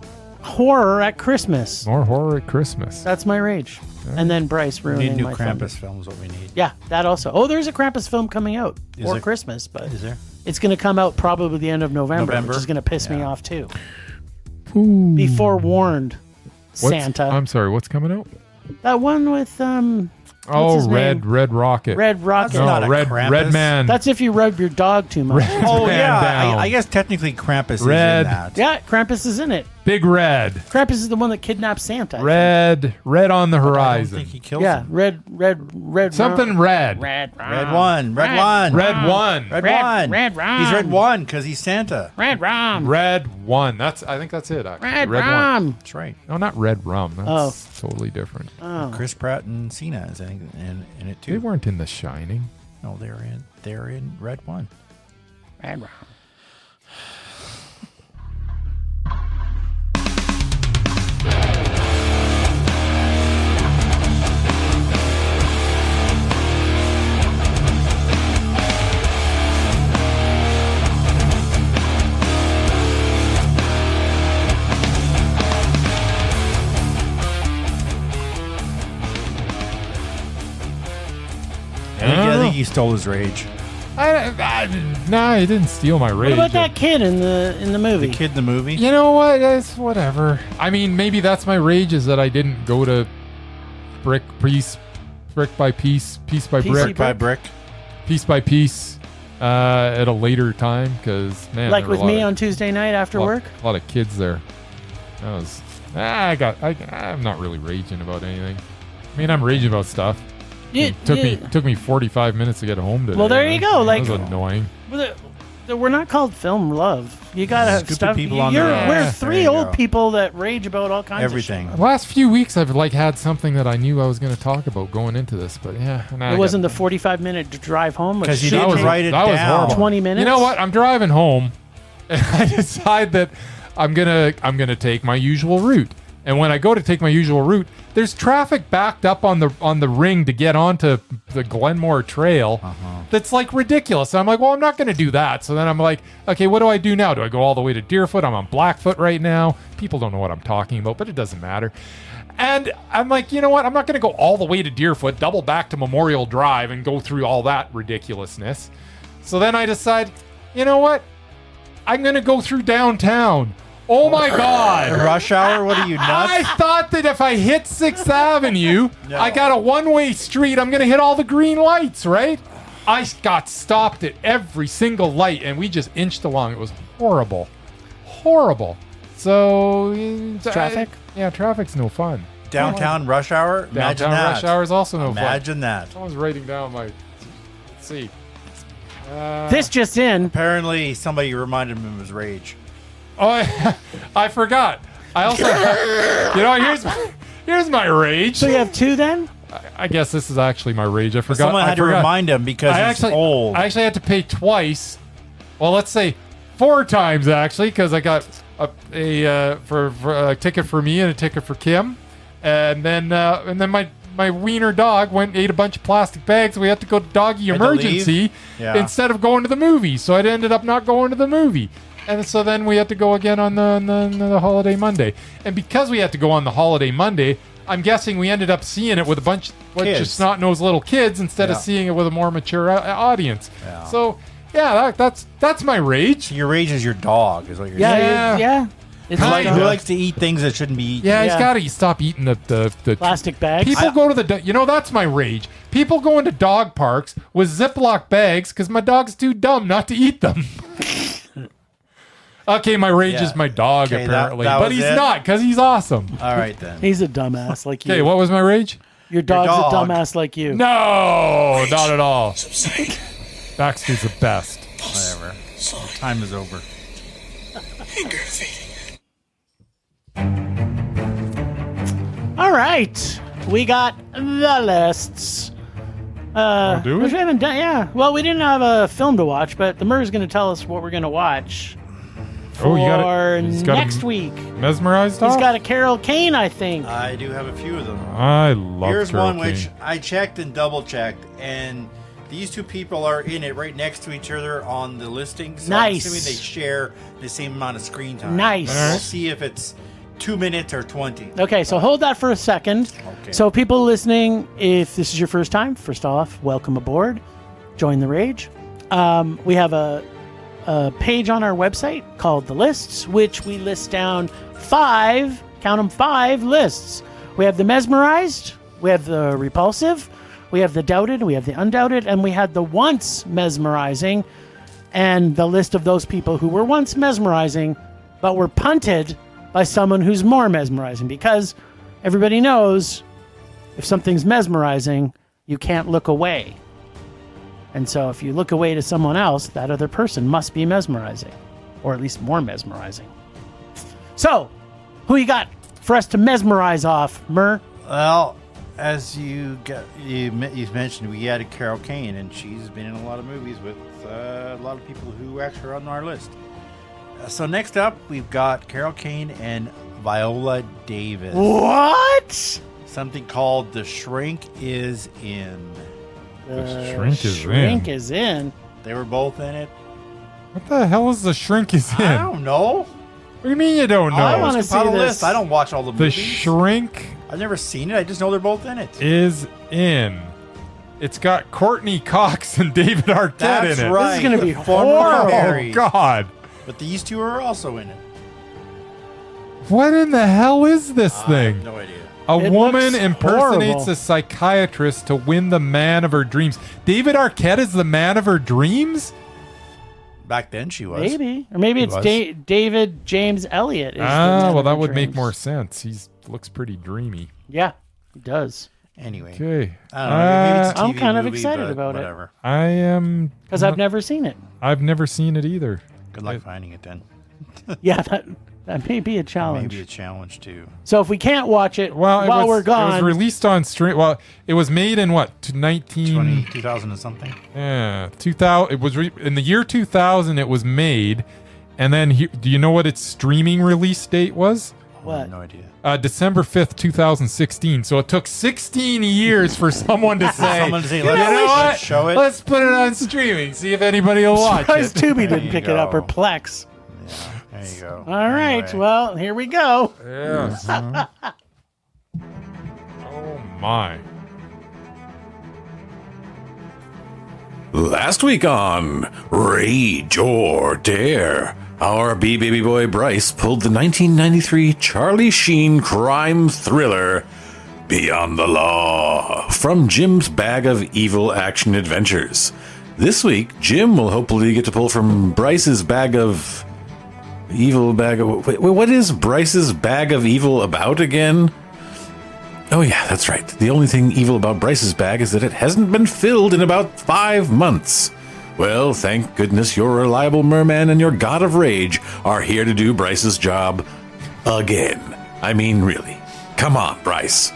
Speaker 2: horror at Christmas.
Speaker 1: More horror at Christmas.
Speaker 2: That's my rage. And then Bryce
Speaker 3: We
Speaker 2: ruining
Speaker 3: need new
Speaker 2: my
Speaker 3: Krampus
Speaker 2: thunder.
Speaker 3: films. What we need.
Speaker 2: Yeah, that also. Oh, there's a Krampus film coming out
Speaker 3: Is
Speaker 2: for
Speaker 3: there?
Speaker 2: Christmas, but
Speaker 3: Is there?
Speaker 2: it's going to come out probably the end of November,
Speaker 3: November?
Speaker 2: which is going to piss me
Speaker 3: Yeah.
Speaker 2: off too.
Speaker 1: Ooh.
Speaker 2: Be forewarned,
Speaker 1: What's-
Speaker 2: Santa.
Speaker 1: I'm sorry, what's coming out?
Speaker 2: That one with
Speaker 1: Oh,
Speaker 2: his
Speaker 1: Red
Speaker 2: name?
Speaker 1: Red Rocket.
Speaker 2: Red Rocket.
Speaker 3: That's not a
Speaker 1: Red
Speaker 3: Krampus.
Speaker 1: Man.
Speaker 2: That's if you rub your dog too much.
Speaker 3: Oh
Speaker 1: Man
Speaker 3: yeah,
Speaker 1: down.
Speaker 3: I guess technically Krampus
Speaker 1: Red.
Speaker 3: is in that.
Speaker 2: Yeah, Krampus is in it.
Speaker 1: Big Red.
Speaker 2: Krampus is the one that kidnaps Santa.
Speaker 1: Red
Speaker 3: I
Speaker 1: on the
Speaker 3: don't
Speaker 1: horizon.
Speaker 3: think he kills
Speaker 2: Yeah,
Speaker 3: him.
Speaker 2: red.
Speaker 1: Something red.
Speaker 2: Red.
Speaker 3: Red one.
Speaker 1: Red one.
Speaker 3: Red
Speaker 2: Red-
Speaker 3: one.
Speaker 2: Red rum.
Speaker 3: He's red one because he's Santa.
Speaker 2: Red rum.
Speaker 1: Red one. I think that's it, actually.
Speaker 2: Red
Speaker 1: one.
Speaker 2: rum.
Speaker 3: That's right.
Speaker 1: No, not red rum. That's totally different.
Speaker 2: Oh.
Speaker 3: Chris Pratt and Cena is in it
Speaker 1: They
Speaker 3: too.
Speaker 1: weren't in The Shining.
Speaker 3: No, they're in red one.
Speaker 2: Red rum.
Speaker 3: I think he stole his rage.
Speaker 1: Nah, he didn't steal my rage.
Speaker 2: What about that kid in the movie?
Speaker 3: The kid in the movie.
Speaker 1: You know what? It's whatever. I mean, maybe that's my rage, is that I didn't go to brick by piece by
Speaker 2: Piecey
Speaker 1: brick,
Speaker 3: By brick.
Speaker 1: piece by piece, at a later time, because man,
Speaker 2: Like
Speaker 1: there were
Speaker 2: with
Speaker 1: a lot
Speaker 2: me
Speaker 1: of-
Speaker 2: on Tuesday night after work?
Speaker 1: A lot of kids there. That was. I'm not really raging about anything. I mean, I'm raging about stuff. It took me 45 minutes to get home today.
Speaker 2: Well, there you go, like-
Speaker 1: that was annoying.
Speaker 2: We're not called film love. You gotta have
Speaker 3: Stupid
Speaker 2: stuff.
Speaker 3: people on the road.
Speaker 2: We're
Speaker 3: There
Speaker 2: three
Speaker 3: you
Speaker 2: old
Speaker 3: go.
Speaker 2: people that rage about all kinds
Speaker 3: Everything.
Speaker 1: The last few weeks, I've had something that I knew I was going to talk about going into this, but yeah.
Speaker 2: of shit. It wasn't the 45-minute drive home.
Speaker 3: Because you
Speaker 2: should
Speaker 3: didn't
Speaker 2: take
Speaker 3: write it
Speaker 1: that was
Speaker 3: down.
Speaker 1: horrible.
Speaker 2: 20 minutes.
Speaker 1: You know what? I'm driving home, and I decide that I'm gonna take my usual route. And when I go to take my usual route, there's traffic backed up on the ring to get onto the Glenmore Trail. That's like ridiculous. And I'm like, well, I'm not going to do that. So then I'm like, okay, what do I do now? Do I go all the way to Deerfoot? I'm on Blackfoot right now. People don't know what I'm talking about, but it doesn't matter. And I'm like, you know what? I'm not going to go all the way to Deerfoot, double back to Memorial Drive, and go through all that ridiculousness. So then I decide, you know what? I'm going to go through downtown. Oh my God.
Speaker 3: Rush hour? What are you, nuts?
Speaker 1: I thought that if I hit 6th Avenue,
Speaker 3: No.
Speaker 1: I got a one-way street, I'm going to hit all the green lights, right? I got stopped at every single light, and we just inched along. It was horrible. Horrible. So...
Speaker 2: Traffic?
Speaker 1: Yeah, traffic's no fun.
Speaker 3: Downtown rush hour? Imagine
Speaker 1: Downtown
Speaker 3: that.
Speaker 1: rush hour is also no
Speaker 3: Imagine that.
Speaker 1: fun. Someone's writing down my... Let's see.
Speaker 2: This just in.
Speaker 3: Apparently, somebody reminded him of his rage.
Speaker 1: Oh, I forgot. I also... here's my rage.
Speaker 2: So you have two then?
Speaker 1: I guess this is actually my rage. I forgot.
Speaker 3: Someone
Speaker 1: I
Speaker 3: had to
Speaker 1: forgot.
Speaker 3: remind him because he's old.
Speaker 1: I actually had to pay twice. Well, let's say 4 times actually, because I got a ticket for me and a ticket for Kim. and then my wiener dog went and ate a bunch of plastic bags. We had to go to doggy emergency instead of going to the movie. So I ended up not going to the movie. And so then we had to go again on the holiday Monday. And because we had to go on the holiday Monday, I'm guessing we ended up seeing it with a bunch of just snot-nosed little kids instead of seeing it with a more mature audience. Yeah. So, that's my rage.
Speaker 3: Your rage is your dog, is what you're saying.
Speaker 2: Yeah.
Speaker 3: Who likes to eat things that shouldn't be eaten?
Speaker 1: Yeah, he's got to stop eating the
Speaker 2: plastic bags.
Speaker 1: People go to that's my rage. People go into dog parks with Ziploc bags because my dog's too dumb not to eat them. Okay, my rage is my dog, apparently. But he's not, because he's awesome.
Speaker 3: All right, then.
Speaker 2: He's a dumbass like you.
Speaker 1: Okay, what was my rage?
Speaker 2: Your dog's a dumbass like you.
Speaker 1: No, not at all.
Speaker 4: Subside.
Speaker 1: Baxter's the best.
Speaker 3: Whatever. Time is over.
Speaker 4: Anger fading.
Speaker 2: All right. We got the lists.
Speaker 1: Do we?
Speaker 2: Which we haven't done, Well, we didn't have a film to watch, but the Murr's going to tell us what we're going to watch for next week.
Speaker 1: Mesmerized Off?
Speaker 2: He's got a Carol Kane, I think.
Speaker 3: I do have a few of them.
Speaker 1: I love
Speaker 3: Here's
Speaker 1: Carol
Speaker 3: one
Speaker 1: Kane.
Speaker 3: which I checked and double-checked, and these two people are in it right next to each other on the listing. So
Speaker 2: Nice.
Speaker 3: I'm assuming they share the same amount of screen time.
Speaker 2: Nice.
Speaker 3: We'll see if it's 2 minutes or 20.
Speaker 2: Okay, so hold that for a second.
Speaker 3: Okay.
Speaker 2: So people listening, if this is your first time, first off, welcome aboard. Join the rage. We have a page on our website called The Lists, which we list down 5 lists. We have the mesmerized, we have the repulsive, we have the doubted, we have the undoubted, and we had the once mesmerizing, and the list of those people who were once mesmerizing but were punted by someone who's more mesmerizing, because everybody knows if something's mesmerizing, you can't look away. And so if you look away to someone else, that other person must be mesmerizing, or at least more mesmerizing. So, who you got for us to mesmerize off, Mur?
Speaker 3: Well, as you mentioned, we had Carol Kane, and she's been in a lot of movies with a lot of people who actually are on our list. So next up, we've got Carol Kane and Viola Davis.
Speaker 2: What?
Speaker 3: Something called The Shrink is In.
Speaker 1: The Shrink is
Speaker 2: Shrink
Speaker 1: in.
Speaker 2: is in.
Speaker 3: They were both in it.
Speaker 1: What the hell is The Shrink is in?
Speaker 3: I don't know.
Speaker 1: What do you mean you don't know?
Speaker 2: I wanna
Speaker 3: Just compile
Speaker 2: see
Speaker 3: the
Speaker 2: this.
Speaker 3: list. I don't watch all the
Speaker 1: The
Speaker 3: movies.
Speaker 1: Shrink
Speaker 3: I've never seen it. I just know they're both in it.
Speaker 1: is in. It's got Courtney Cox and David Arquette
Speaker 3: That's
Speaker 1: in it.
Speaker 3: right.
Speaker 2: This is gonna be
Speaker 3: The former
Speaker 2: horrible.
Speaker 3: Marys.
Speaker 1: Oh, God.
Speaker 3: But these two are also in it.
Speaker 1: What in the hell is this
Speaker 3: I
Speaker 1: thing?
Speaker 3: have no idea.
Speaker 1: A
Speaker 2: It
Speaker 1: woman
Speaker 2: looks
Speaker 1: impersonates
Speaker 2: horrible.
Speaker 1: a psychiatrist to win the man of her dreams. David Arquette is the man of her dreams?
Speaker 3: Back then she was.
Speaker 2: Maybe. Or maybe it's
Speaker 3: was.
Speaker 2: David James Elliott. Is the
Speaker 1: Ah,
Speaker 2: man
Speaker 1: well,
Speaker 2: of
Speaker 1: that
Speaker 2: her
Speaker 1: would make
Speaker 2: dreams.
Speaker 1: more sense. He looks pretty dreamy.
Speaker 2: Yeah, he does.
Speaker 3: Anyway.
Speaker 1: Okay.
Speaker 3: I don't know. Maybe it's a
Speaker 2: I'm
Speaker 3: TV
Speaker 2: kind of
Speaker 3: movie,
Speaker 2: excited
Speaker 3: but
Speaker 2: about it.
Speaker 3: whatever.
Speaker 1: I am...
Speaker 2: Because I've never seen it.
Speaker 1: I've never seen it either.
Speaker 3: Good luck finding it then.
Speaker 2: Yeah, that may be a challenge.
Speaker 3: Maybe a challenge too.
Speaker 2: So if we can't watch it
Speaker 1: Well,
Speaker 2: while we're
Speaker 1: It was
Speaker 2: gone,
Speaker 1: released on stream. Well, it was made in what?
Speaker 3: 2000 and something.
Speaker 1: Yeah, 2000. It was in the year 2000. It was made, and then do you know what its streaming release date was?
Speaker 3: I
Speaker 2: what?
Speaker 3: have no idea.
Speaker 1: December 5th, 2016. So it took 16 years for someone to say,
Speaker 3: Someone to say,
Speaker 1: you
Speaker 3: let's-
Speaker 1: know
Speaker 3: let's
Speaker 1: what?
Speaker 3: show it."
Speaker 1: Let's put it on streaming. See if anybody will watch
Speaker 2: Surprised
Speaker 1: it.
Speaker 2: Tubi
Speaker 3: There
Speaker 2: didn't
Speaker 3: you
Speaker 2: pick it up, or
Speaker 3: go.
Speaker 2: Plex.
Speaker 3: There you go.
Speaker 2: All right,
Speaker 3: Anyway.
Speaker 2: well, here we go.
Speaker 1: Yes. Oh my.
Speaker 5: Last week on Rage or Dare, our baby boy Bryce pulled the 1993 Charlie Sheen crime thriller Beyond the Law from Jim's bag of evil action adventures. This week, Jim will hopefully get to pull from Bryce's bag of evil bag of... Wait, what is Bryce's bag of evil about again? Oh yeah, that's right. The only thing evil about Bryce's bag is that it hasn't been filled in about 5 months. Well, thank goodness your reliable merman and your god of rage are here to do Bryce's job again. I mean, really. Come on, Bryce.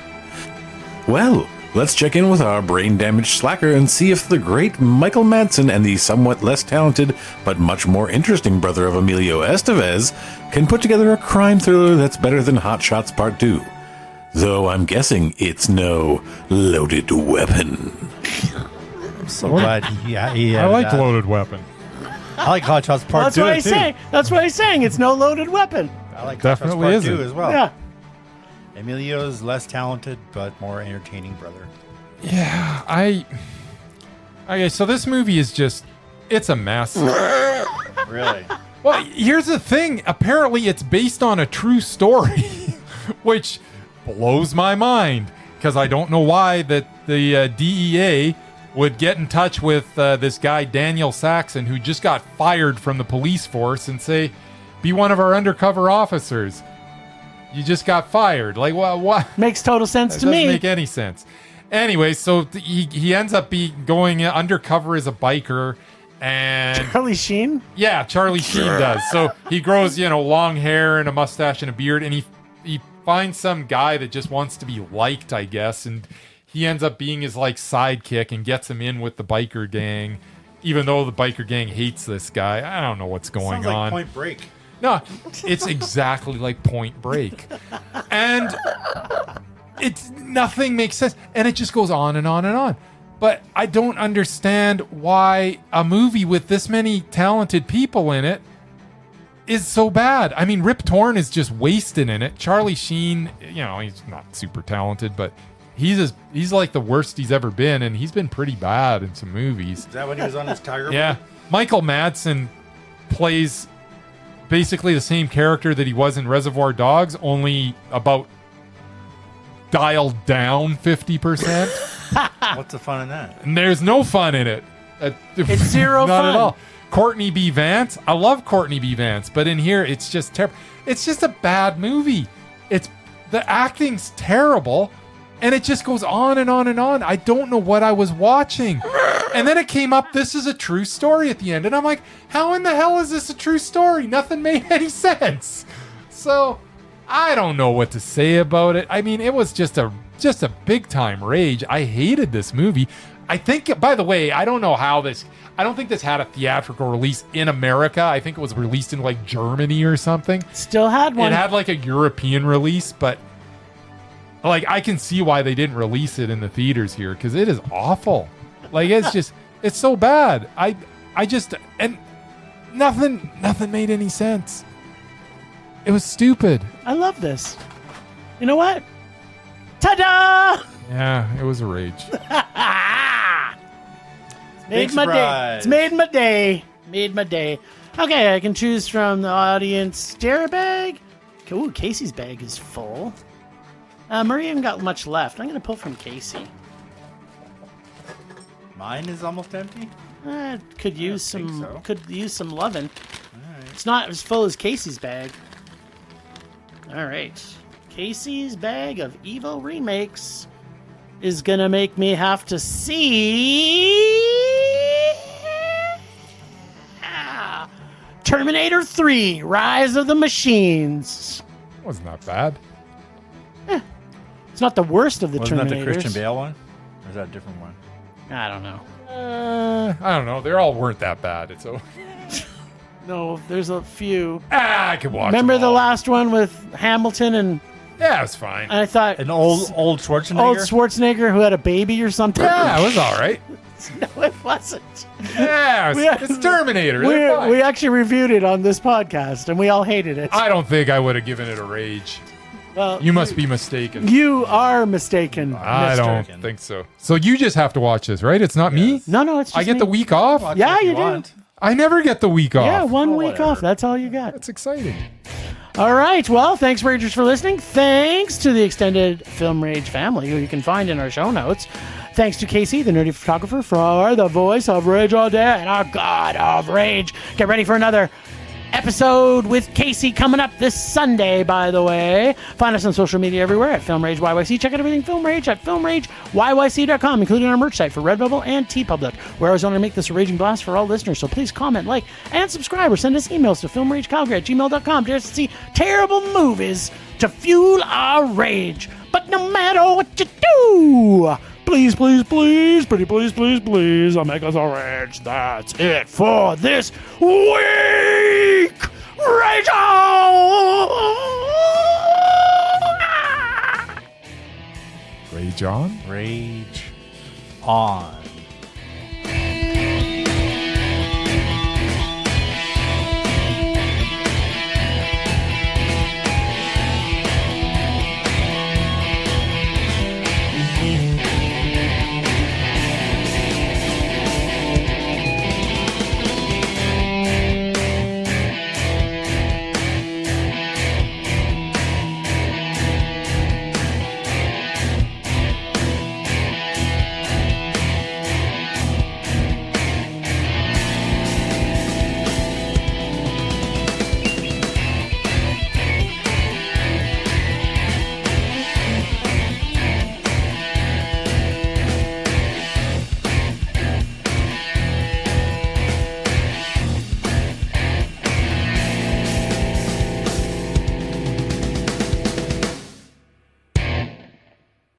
Speaker 5: Well, let's check in with our brain-damaged slacker and see if the great Michael Madsen and the somewhat less talented but much more interesting brother of Emilio Estevez can put together a crime thriller that's better than Hot Shots Part 2. Though I'm guessing it's no loaded weapon.
Speaker 3: I'm so glad he
Speaker 1: I like
Speaker 3: that.
Speaker 1: Loaded Weapon.
Speaker 3: I like Hot Shots Part
Speaker 2: That's
Speaker 3: 2
Speaker 2: what he's
Speaker 3: too.
Speaker 2: saying. That's what he's saying. It's no loaded weapon.
Speaker 3: I like
Speaker 1: Definitely
Speaker 3: Hot Shots Part
Speaker 1: isn't.
Speaker 3: 2 as well.
Speaker 2: Yeah.
Speaker 3: Emilio's less talented but more entertaining brother.
Speaker 1: Yeah, Okay, so this movie is just, it's a mess.
Speaker 3: Really?
Speaker 1: Well, here's the thing. Apparently, it's based on a true story, which blows my mind because I don't know why that the DEA would get in touch with this guy, Daniel Saxon, who just got fired from the police force and say, be one of our undercover officers. You just got fired. Like, what?
Speaker 2: Makes total sense
Speaker 1: That
Speaker 2: to
Speaker 1: doesn't
Speaker 2: me.
Speaker 1: make any sense. Anyway, so he ends up going undercover as a biker. And
Speaker 2: Charlie Sheen?
Speaker 1: yeah, Charlie Sheen does. So he grows, long hair and a mustache and a beard, and he finds some guy that just wants to be liked, I guess, and he ends up being his sidekick and gets him in with the biker gang, even though the biker gang hates this guy. I don't know what's going
Speaker 3: Sounds like
Speaker 1: on.
Speaker 3: Point Break.
Speaker 1: No, it's exactly like Point Break. And nothing makes sense. And it just goes on and on and on. But I don't understand why a movie with this many talented people in it is so bad. I mean, Rip Torn is just wasted in it. Charlie Sheen, he's not super talented, but he's like the worst he's ever been, and he's been pretty bad in some movies.
Speaker 3: Is that when he was on his Tiger?
Speaker 1: Yeah. Michael Madsen plays basically the same character that he was in Reservoir Dogs, only about dialed down 50%.
Speaker 3: What's the fun in that?
Speaker 1: And there's no fun in it.
Speaker 2: It's zero
Speaker 1: Not
Speaker 2: fun.
Speaker 1: at all. Courtney B. Vance. I love Courtney B. Vance, but in here it's just terrible. It's just a bad movie. The acting's terrible, and it just goes on and on and on. I don't know what I was watching. And then it came up, this is a true story at the end. And I'm like, how in the hell is this a true story? Nothing made any sense. So I don't know what to say about it. I mean, it was just a big time rage. I hated this movie. I think, by the way, I don't think this had a theatrical release in America. I think it was released in Germany or something.
Speaker 2: Still had one.
Speaker 1: It had a European release, but I can see why they didn't release it in the theaters here, because it is awful. It's so bad. And nothing made any sense. It was stupid.
Speaker 2: I love this. You know what? Ta-da!
Speaker 1: Yeah, it was a rage.
Speaker 2: Made my day.
Speaker 3: surprise.
Speaker 2: It's made my day. Made my day. Okay, I can choose from the audience. Dare bag. Ooh, Casey's bag is full. Maria hasn't got much left. I'm going to pull from Casey.
Speaker 3: Mine is almost empty.
Speaker 2: Could use
Speaker 3: think
Speaker 2: some.
Speaker 3: so.
Speaker 2: Could use some loving.
Speaker 3: All right.
Speaker 2: It's not as full as Casey's bag. All right, Casey's bag of evil remakes is gonna make me have to see Terminator 3: Rise of the Machines.
Speaker 1: It wasn't that bad.
Speaker 2: It's not the worst of the
Speaker 3: Wasn't
Speaker 2: Terminators.
Speaker 3: that the Christian Bale one? Or is that a different one?
Speaker 2: I don't know.
Speaker 1: I don't know. They all weren't that bad.
Speaker 2: No, there's a few.
Speaker 1: I could watch.
Speaker 2: Remember
Speaker 1: them
Speaker 2: the
Speaker 1: all.
Speaker 2: last one with Hamilton and
Speaker 1: Yeah, it was fine.
Speaker 2: I thought
Speaker 3: An old Schwarzenegger?
Speaker 2: old Schwarzenegger who had a baby or something.
Speaker 1: Yeah, it was all right.
Speaker 2: No, it wasn't.
Speaker 1: Yeah, it's Terminator. They're fine.
Speaker 2: We actually reviewed it on this podcast, and we all hated it.
Speaker 1: I don't think I would have given it a rage.
Speaker 2: Well,
Speaker 1: You must be mistaken.
Speaker 2: You are mistaken.
Speaker 1: I
Speaker 2: mister.
Speaker 1: don't think so. So you just have to watch this, right? It's not me?
Speaker 2: No, it's just
Speaker 1: I get
Speaker 2: me.
Speaker 1: the week off?
Speaker 3: Watch
Speaker 2: Yeah,
Speaker 3: if
Speaker 2: you do.
Speaker 3: want.
Speaker 1: I never get the week off.
Speaker 2: Yeah, one
Speaker 3: Oh,
Speaker 2: week
Speaker 3: whatever.
Speaker 2: off. That's all you got.
Speaker 1: That's exciting.
Speaker 2: All right. Well, thanks, Ragers, for listening. Thanks to the extended Film Rage family, who you can find in our show notes. Thanks to Casey, the nerdy photographer, for the voice of Rage all day and our god of rage. Get ready for another episode with Casey coming up this Sunday, by the way. Find us on social media everywhere at Film Rage YYC. Check out everything Film Rage at filmrageyyc.com, including our merch site for Redbubble and TeePublic. We're always going to make this a raging blast for all listeners, so please comment, like, and subscribe, or send us emails to filmragecalgary@gmail.com to see terrible movies to fuel our rage. But no matter what you do, please, please, please, pretty please, please, please, I'll make us a rage. That's it for this week. Rage on!
Speaker 1: Rage on.
Speaker 3: Rage on.